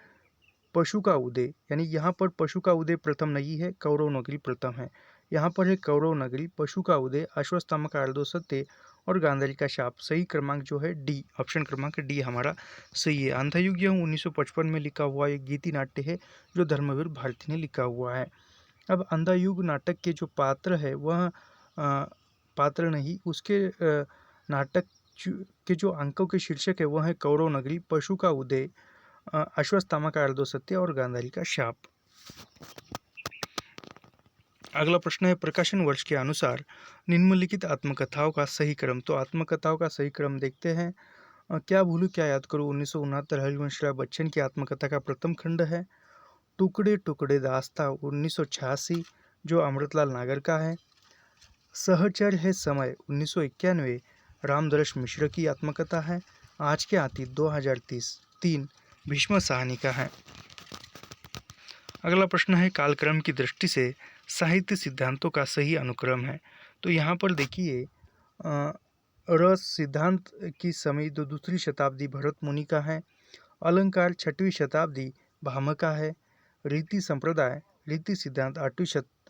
पशु का उदय, यानी यहाँ पर पशु का उदय प्रथम नहीं है, कौरव नगरी प्रथम है। यहाँ पर है कौरव नगरी, पशु का उदय, अश्वत्थामा का अर्धो सत्य और गांधारी का शाप। सही क्रमांक जो है डी, ऑप्शन क्रमांक डी हमारा सही है। अंधायुग यह 1955 में लिखा हुआ एक गीति नाट्य है जो धर्मवीर भारती ने लिखा हुआ है। अब अंधायुग नाटक के जो पात्र है वह पात्र नहीं, उसके नाटक के जो अंकों के शीर्षक है वह है कौरव नगरी, पशु का उदय, अश्वत्थामा का अर्धो सत्य और गांधारी का शाप। अगला प्रश्न है, प्रकाशन वर्ष के अनुसार निम्नलिखित आत्मकथाओं का सही क्रम। तो आत्मकथाओं का सही क्रम देखते हैं। क्या भूलूं क्या याद करूं 1969 हरिवंशराय बच्चन की आत्मकथा का प्रथम खंड है। टुकड़े टुकड़े दास्ता 1986 जो अमृतलाल नागर का है। सहचर है समय 1991 रामदर्श मिश्र की आत्मकथा है। आज के हाथी 2003 भीष्म साहनी का है। अगला प्रश्न है, कालक्रम की दृष्टि से साहित्य सिद्धांतों का सही अनुक्रम है। तो यहाँ पर देखिए, रस सिद्धांत की समय तो दूसरी शताब्दी भरत मुनि का है। अलंकार 6वीं शताब्दी भामह का है। रीति संप्रदाय रीति सिद्धांत 8वीं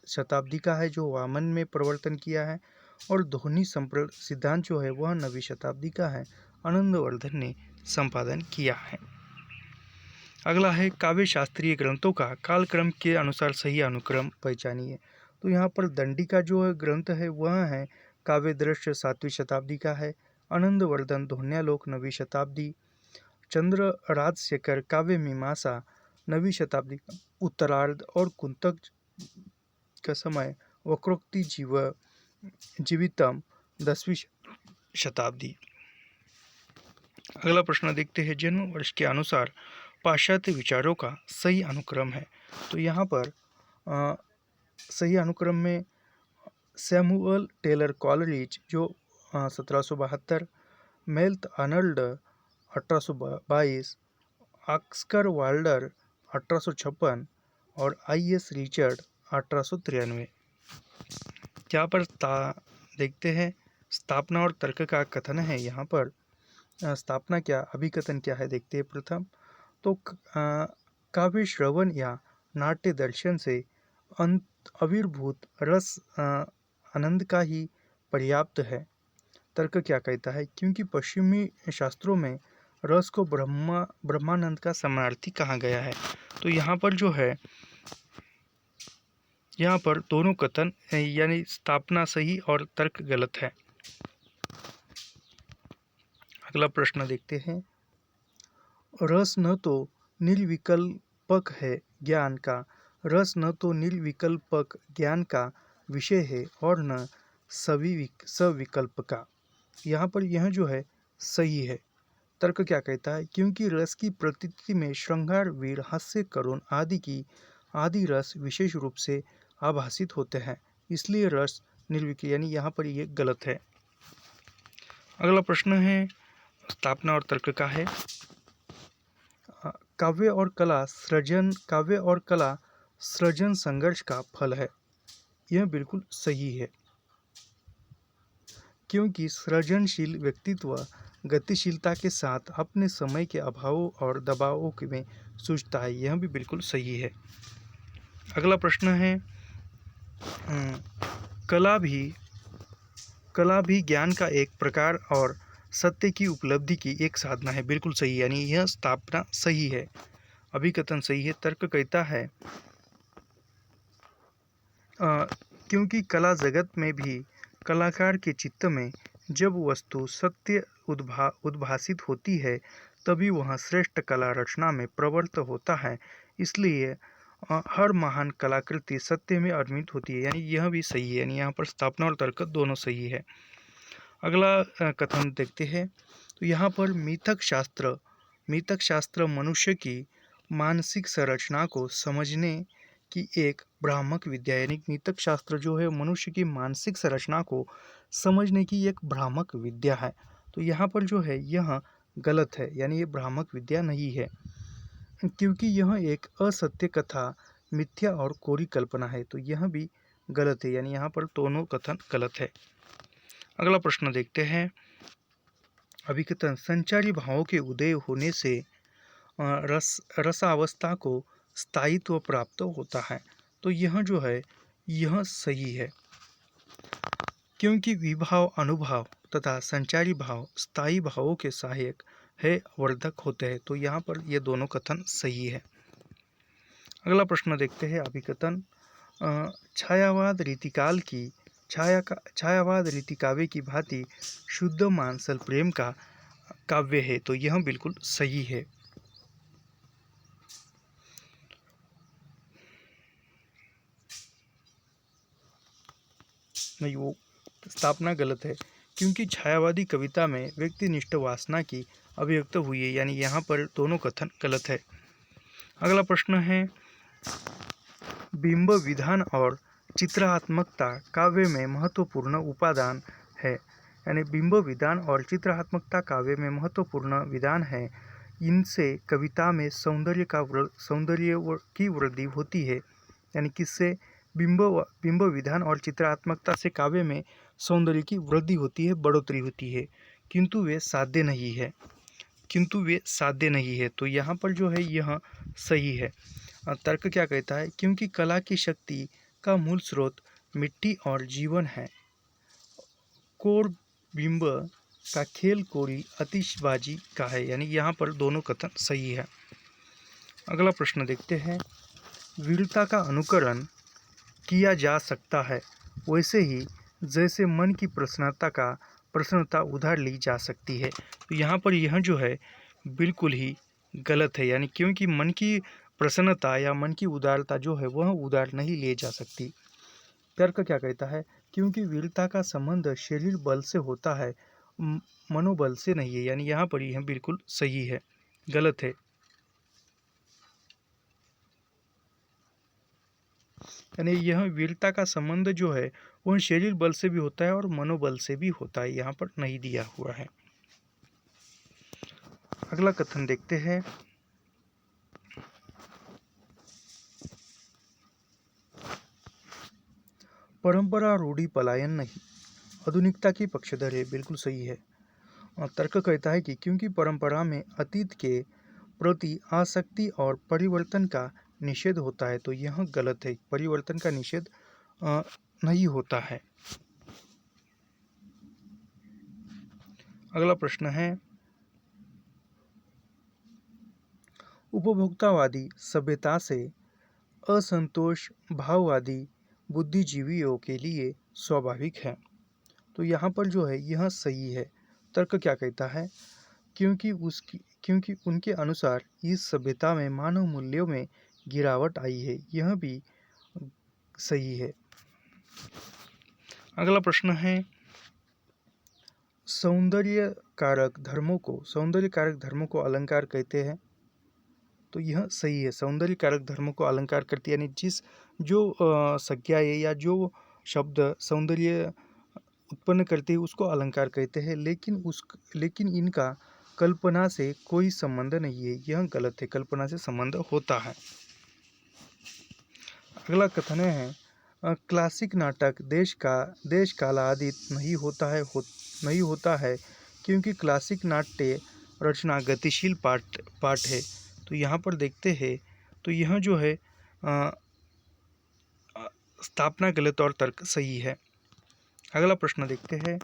शताब्दी का है जो वामन में प्रवर्तन किया है। और ध्वनि सिद्धांत जो है वह 9वीं शताब्दी का है, आनंदवर्धन ने संपादन किया है। अगला है, काव्य शास्त्रीय ग्रंथों का कालक्रम के अनुसार सही अनुक्रम पहचानिए। तो यहाँ पर दंडी का जो ग्रंथ है वह है काव्य दृश्य 7वीं शताब्दी का है। आनंदवर्धन ध्वन्यालोक 9वीं शताब्दी। चंद्र राजशेखर काव्य मीमांसा 9वीं शताब्दी का उत्तरार्ध। और कुंतक का समय वक्रोक्ति जीवितम 10वीं शताब्दी। अगला प्रश्न देखते हैं, जन्म वर्ष के अनुसार पाश्चात्य विचारों का सही अनुक्रम है। तो यहाँ पर सही अनुक्रम में सैमुअल टेलर कॉलरिज जो 1772, मेल्थ आर्नल्ड 1822, ऑस्कर वाल्डर 1856 और आई.एस. रिचर्ड 1893। यहाँ पर देखते हैं स्थापना और तर्क का कथन है। यहाँ पर स्थापना क्या, अभिकथन क्या है देखते हैं। प्रथम तो काव्य श्रवण या नाट्य दर्शन से आविर्भूत रस आनंद का ही पर्याप्त है। तर्क क्या कहता है, क्योंकि पश्चिमी शास्त्रों में रस को ब्रह्मानंद का समानार्थी कहा गया है। तो यहाँ पर जो है, यहाँ पर दोनों कथन यानी स्थापना सही और तर्क गलत है। अगला प्रश्न देखते हैं, रस न तो निर्विकल्पक है ज्ञान का, रस न तो निर्विकल्पक ज्ञान का विषय है और न सविकल्प का। यहाँ पर यह जो है सही है। तर्क क्या कहता है, क्योंकि रस की प्रतीति में श्रृंगार, वीर, हास्य, करुण आदि रस विशेष रूप से आभासित होते हैं, इसलिए रस निर्विकल्प, यानी यहाँ पर ये गलत है। अगला प्रश्न है, स्थापना और तर्क का है। काव्य और कला सृजन संघर्ष का फल है। यह बिल्कुल सही है, क्योंकि सृजनशील व्यक्तित्व गतिशीलता के साथ अपने समय के अभावों और दबावों में सूझता है। यह भी बिल्कुल सही है। अगला प्रश्न है, कला भी कला भी ज्ञान का एक प्रकार और सत्य की उपलब्धि की एक साधना है। बिल्कुल सही, यानी यह स्थापना सही है, अभिकथन सही है। तर्क कहता है क्योंकि कला जगत में भी कलाकार के चित्त में जब वस्तु सत्य उद्भासित होती है तभी वह श्रेष्ठ कला रचना में प्रवृत्त होता है। इसलिए हर महान कलाकृति सत्य में निर्मित होती है, यानी यह भी सही है, यानी यहाँ पर स्थापना और तर्क दोनों सही है। अगला कथन देखते हैं। तो यहाँ पर मिथक शास्त्र मनुष्य की मानसिक संरचना को समझने की एक भ्रामक विद्या, यानी मिथक शास्त्र जो है मनुष्य की मानसिक संरचना को समझने की एक भ्रामक विद्या है। तो यहाँ पर जो है यह गलत है, यानी ये भ्रामक विद्या नहीं है, क्योंकि यह एक असत्य कथा, मिथ्या और कोरी कल्पना है। तो यह भी गलत है, यानी यहाँ पर दोनों कथन गलत है। अगला प्रश्न देखते हैं। अभिकथन संचारी भावों के उदय होने से रसावस्था को स्थायित्व प्राप्त होता है। तो यह जो है यह सही है, क्योंकि विभाव, अनुभाव तथा संचारी भाव स्थायी भावों के सहायक है, वर्धक होते हैं। तो यहाँ पर ये दोनों कथन सही है। अगला प्रश्न देखते हैं। अभिकथन छायावाद रीतिकाल की छायावाद रीतिकाव्य की भांति शुद्ध मानसल प्रेम का काव्य है। तो यह बिल्कुल सही है। नहीं, वो स्थापना गलत है, क्योंकि छायावादी कविता में व्यक्तिनिष्ठ वासना की अभिव्यक्त हुई है, यानी यहाँ पर दोनों कथन गलत है। अगला प्रश्न है। बिंब विधान और चित्रात्मकता काव्य में महत्वपूर्ण उपादान है, यानी बिंब विधान और चित्रात्मकता काव्य में महत्वपूर्ण विधान है। इनसे कविता में सौंदर्य की वृद्धि होती है, यानी किससे? बिंब विधान और चित्रात्मकता से काव्य में सौंदर्य की वृद्धि होती है, बढ़ोतरी होती है, किंतु वे साध्य नहीं है। तो यहाँ पर जो है यह सही है। तर्क क्या कहता है? क्योंकि कला की शक्ति का मूल स्रोत मिट्टी और जीवन है। कोर बिंब का खेल कोरी आतिशबाजी का है, यानी यहाँ पर दोनों कथन सही है। अगला प्रश्न देखते हैं। वीरता का अनुकरण किया जा सकता है, वैसे ही जैसे मन की प्रसन्नता उधार ली जा सकती है। तो यहाँ पर यह जो है बिल्कुल ही गलत है, यानी क्योंकि मन की प्रसन्नता या मन की उदारता जो है वह उधार नहीं ली जा सकती। तर्क क्या कहता है? क्योंकि वीरता का संबंध शरीर बल से होता है, मनोबल से नहीं है, यानी यहाँ पर यह बिल्कुल सही है, गलत है। यानी यह वीरता का संबंध जो है वह शरीर बल से भी होता है और मनोबल से भी होता है, यहाँ पर नहीं दिया हुआ है। अगला कथन देखते हैं। परंपरा रूढ़ी पलायन नहीं, आधुनिकता की पक्षधर है। बिल्कुल सही है। और तर्क कहता है कि क्योंकि परंपरा में अतीत के प्रति आसक्ति और परिवर्तन का निषेध होता है। तो यह गलत है, परिवर्तन का निषेध नहीं होता है। अगला प्रश्न है। उपभोक्तावादी सभ्यता से असंतोष भाववादी बुद्धिजीवियों के लिए स्वाभाविक है। तो यहाँ पर जो है यह सही है। तर्क क्या कहता है? क्योंकि उनके अनुसार इस सभ्यता में मानव मूल्यों में गिरावट आई है, यह भी सही है। अगला प्रश्न है। सौंदर्य कारक धर्मों को अलंकार कहते हैं। तो यह सही है, सौंदर्य कारक धर्मों को अलंकार करती है, यानी जो संज्ञा है या जो शब्द सौंदर्य उत्पन्न करते हैं उसको अलंकार कहते हैं, लेकिन इनका कल्पना से कोई संबंध नहीं है, यह गलत है, कल्पना से संबंध होता है। अगला कथन है। क्लासिक नाटक देश कालातीत नहीं होता है, क्योंकि क्लासिक नाट्य रचना गतिशील पाठ है। तो यहाँ पर देखते हैं। तो यह जो है स्थापना गलत और तर्क सही है। अगला प्रश्न देखते हैं।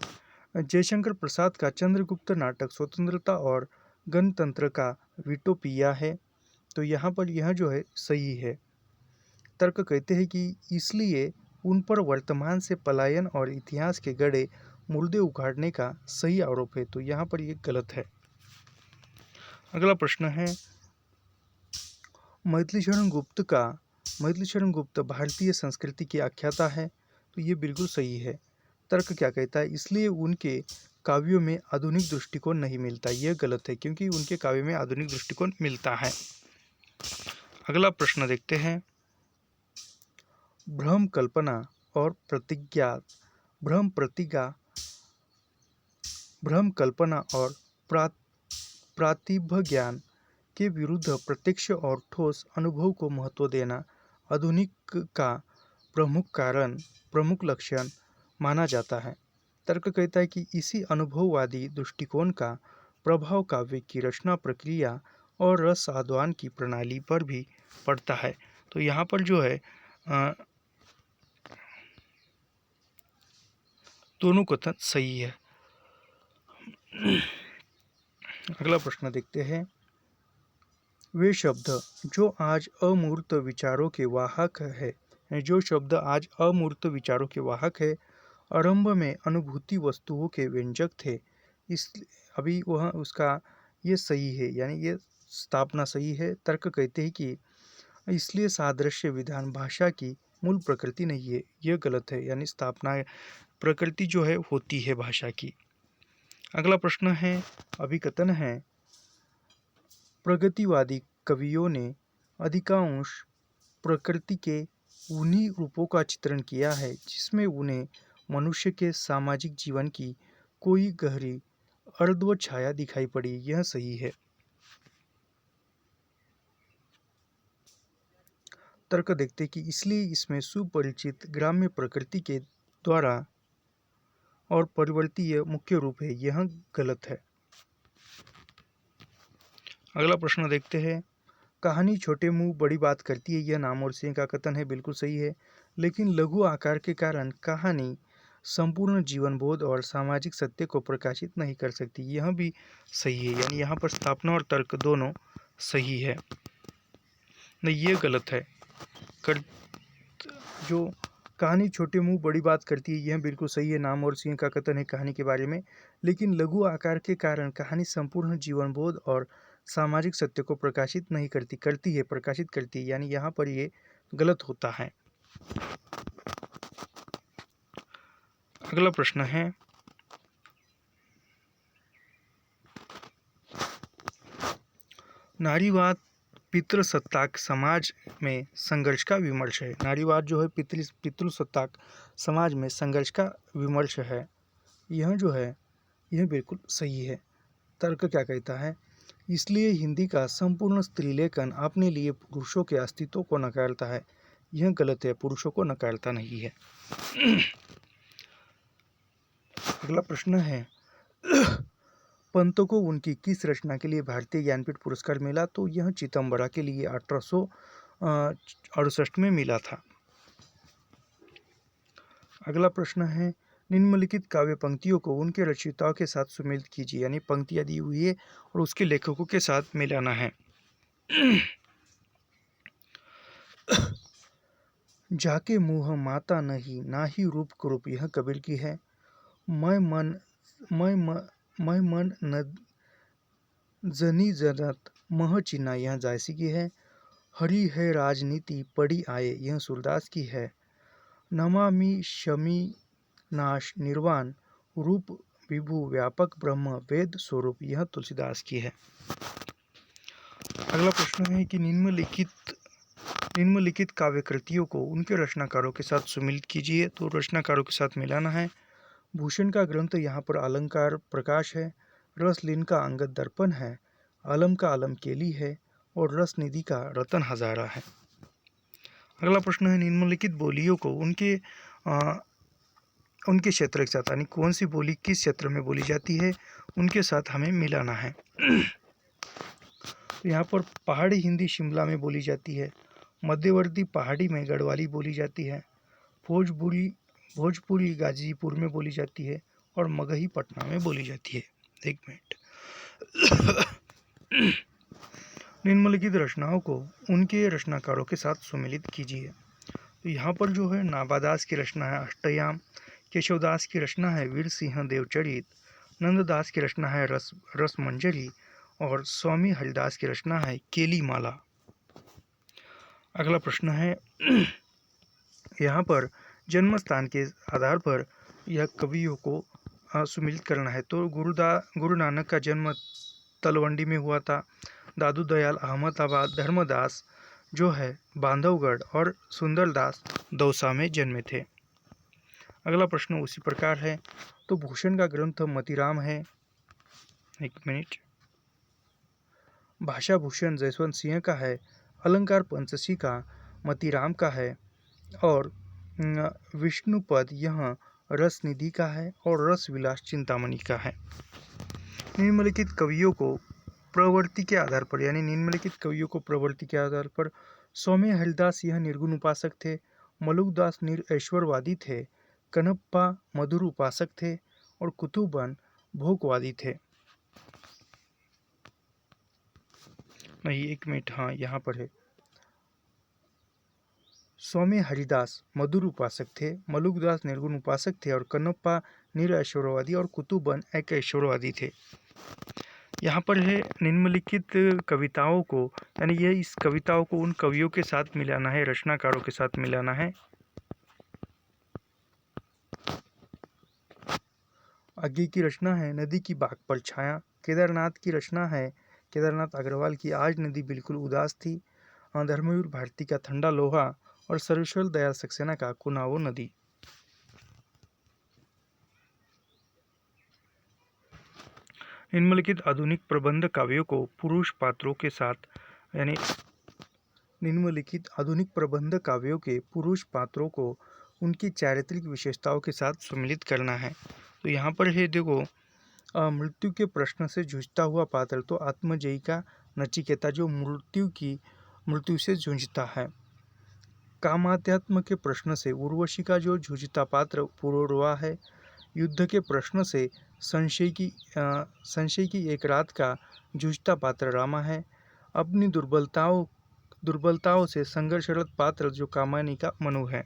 जयशंकर प्रसाद का चंद्रगुप्त नाटक स्वतंत्रता और गणतंत्र का विटोपिया है। तो यहाँ पर यह जो है सही है। तर्क कहते हैं कि इसलिए उन पर वर्तमान से पलायन और इतिहास के गड़े मुर्दे उखाड़ने का सही आरोप है। तो यहाँ पर ये गलत है। अगला प्रश्न है, मैथिलीशरण गुप्त भारतीय संस्कृति की आख्याता है। तो ये बिल्कुल सही है। तर्क क्या कहता है, इसलिए उनके काव्यों में आधुनिक दृष्टिकोण नहीं मिलता। यह गलत है, क्योंकि उनके काव्य में आधुनिक दृष्टिकोण मिलता है। अगला प्रश्न देखते हैं। भ्रम कल्पना और प्रतिज्ञा भ्रम प्रतिज्ञा भ्रम कल्पना और प्रातिभ ज्ञान के विरुद्ध प्रत्यक्ष और ठोस अनुभव को महत्व देना आधुनिक का प्रमुख लक्षण माना जाता है। तर्क कहता है कि इसी अनुभववादी दृष्टिकोण का प्रभाव काव्य की रचना प्रक्रिया और रस आद्वान की प्रणाली पर भी पड़ता है। तो यहाँ पर जो है दोनों कथन सही है। अगला प्रश्न देखते हैं। वे शब्द जो आज अमूर्त विचारों के वाहक है आरंभ में अनुभूति वस्तुओं के व्यंजक थे। इस अभी वह उसका ये सही है, यानी ये स्थापना सही है। तर्क कहते हैं कि इसलिए सादृश्य विधान भाषा की मूल प्रकृति नहीं है। यह गलत है, यानी स्थापना प्रकृति जो है होती है भाषा की। अगला प्रश्न है, अभिकथन है। प्रगतिवादी कवियों ने अधिकांश प्रकृति के उन्हीं रूपों का चित्रण किया है जिसमें उन्हें मनुष्य के सामाजिक जीवन की कोई गहरी अर्धव छाया दिखाई पड़ी। यह सही है। तर्क देखते कि इसलिए इसमें सुपरिचित ग्राम्य प्रकृति के द्वारा और परिवर्तीय मुख्य रूप है। यह गलत है। अगला प्रश्न देखते हैं। कहानी छोटे मुंह बड़ी बात करती है, यह नाम और सिंह का कथन है। बिल्कुल सही है, लेकिन लघु आकार के कारण कहानी संपूर्ण जीवन बोध और सामाजिक सत्य को प्रकाशित नहीं कर सकती। यह भी सही है, यानी यहाँ पर स्थापना और तर्क दोनों सही है। नहीं, ये गलत है। जो कहानी छोटे मुंह बड़ी बात करती है, यह बिल्कुल सही है। नाम और सिंह का कथन है कहानी के बारे में, लेकिन लघु आकार के कारण कहानी संपूर्ण जीवन बोध और सामाजिक सत्य को प्रकाशित नहीं प्रकाशित करती है, यानी यहाँ पर ये गलत होता है। अगला प्रश्न है। नारीवाद पितृसत्ताक समाज में संघर्ष का विमर्श है। नारीवाद जो है पितृसत्ताक समाज में संघर्ष का विमर्श है। यह जो है यह बिल्कुल सही है। तर्क क्या कहता है, इसलिए हिंदी का संपूर्ण स्त्रीलेखन अपने लिए पुरुषों के अस्तित्व को नकारता है। यह गलत है, पुरुषों को नकारता नहीं है। अगला प्रश्न है। पंतों को उनकी किस रचना के लिए भारतीय ज्ञानपीठ पुरस्कार मिला? तो यह चिदंबरा के लिए 1868 में मिला था। अगला प्रश्न है। निम्नलिखित काव्य पंक्तियों को उनके रचयिताओं के साथ सुमेलित कीजिए, यानी पंक्तियां दी हुई है और उसके लेखकों के साथ मिलाना है। जाके मुँह माता नहीं नाही रूप कुरूप, यह कबीर की है। मैं मन न जनी जनत मह चिन्हा, यह जायसी की है। हरि है राजनीति पड़ी आए, यह सूरदास की है। नमामि शमी नाश निर्वाण रूप विभु व्यापक ब्रह्म वेद स्वरूप, यह तुलसीदास की है। अगला प्रश्न है कि निम्नलिखित काव्य कृतियों को उनके रचनाकारों के साथ सुमेलित कीजिए। तो रचनाकारों के साथ मिलाना है। भूषण का ग्रंथ यहाँ पर अलंकार प्रकाश है। रसलीन का अंगद दर्पण है। आलम का आलम केली है और रसनिधि का रतन हजारा है। अगला प्रश्न है। निम्नलिखित बोलियों को उनके क्षेत्र के साथ, यानी कौन सी बोली किस क्षेत्र में बोली जाती है, उनके साथ हमें मिलाना है। तो यहाँ पर पहाड़ी हिंदी शिमला में बोली जाती है। मध्यवर्ती पहाड़ी में गढ़वाली बोली जाती है। भोजपुरी भोजपुरी गाजीपुर में बोली जाती है और मगही पटना में बोली जाती है। एक मिनट। निम्नलिखित रचनाओं को उनके रचनाकारों के साथ सुमेलित कीजिए। तो यहाँ पर जो है नाभादास की रचना है अष्टयाम, केशवदास की रचना है वीर सिंह देवचरित, नंददास की रचना है रस मंजरी और स्वामी हरिदास की रचना है केली माला। अगला प्रश्न है यहाँ पर जन्म स्थान के आधार पर यह कवियों को सुमिलित करना है। तो गुरु नानक का जन्म तलवंडी में हुआ था, दादू दयाल अहमदाबाद, धर्मदास जो है बांधवगढ़ और सुंदरदास दौसा में जन्मे थे। अगला प्रश्न उसी प्रकार है। तो भूषण का ग्रंथ मतिराम है। एक मिनट। भाषा भूषण जयवंत सिंह का है, अलंकार पंचसी का मतिराम का है और विष्णुपद यह रस निधि का है और रस विलास चिंतामणि का है। निम्नलिखित कवियों को प्रवृत्ति के आधार पर स्वामी हरिदास यह निर्गुण उपासक थे, मलुकदास निरऐश्वरवादी थे, कनप्पा मधुर उपासक थे और कुतुबन भोगवादी थे। नहीं, एक मिनट, हाँ यहाँ पर है। स्वामी हरिदास मधुर उपासक थे, मलुकदास निर्गुण उपासक थे और कनप्पा निरऐश्वरवादी और कुतुबन एक ऐश्वरवादी थे। यहाँ पर है निम्नलिखित कविताओं को, यानी ये इस कविताओं को उन कवियों के साथ मिलाना है, रचनाकारों के साथ मिलाना है। आगे की रचना है नदी की बाग पर छाया, केदारनाथ की रचना है केदारनाथ अग्रवाल की आज नदी बिल्कुल उदास थी, धर्मवीर भारती का ठंडा लोहा और सर्वेश्वर दयाल सक्सेना का कुनाओ नदी। निम्नलिखित आधुनिक प्रबंध काव्यों को पुरुष पात्रों के साथ, यानी निम्नलिखित आधुनिक प्रबंध काव्यों के पुरुष पात्रों को उनकी चारित्रिक विशेषताओं के साथ सम्मिलित करना है। तो यहाँ पर है देखो, मृत्यु के प्रश्न से जूझता हुआ पात्र तो आत्मजयी का नचिकेता जो मृत्यु से जूझता है। कामाध्यात्म के प्रश्न से उर्वशी का जो जूझता पात्र पुरोरवा है। युद्ध के प्रश्न से संशय की एक रात का जूझता पात्र रामा है। अपनी दुर्बलताओं से संघर्षरत पात्र जो कामायनी का मनु है।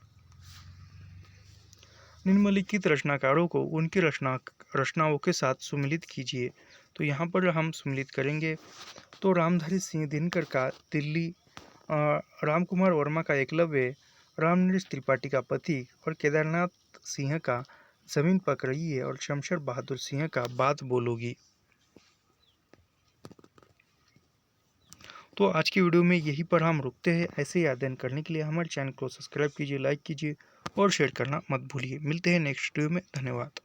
निम्नलिखित रचनाकारों को उनकी रचनाओं के साथ सुमिलित कीजिए। तो यहाँ पर हम सुमिलित करेंगे। तो रामधारी सिंह दिनकर का दिल्ली, रामकुमार वर्मा का एकलव्य, रामनरेश त्रिपाठी का पथिक और केदारनाथ सिंह का जमीन पक रही है और शमशेर बहादुर सिंह का बात बोलोगी। तो आज की वीडियो में यहीं पर हम रुकते हैं। ऐसे ही अध्ययन करने के लिए हमारे चैनल को सब्सक्राइब कीजिए, लाइक कीजिए और शेयर करना मत भूलिए। मिलते हैं नेक्स्ट वीडियो में। धन्यवाद।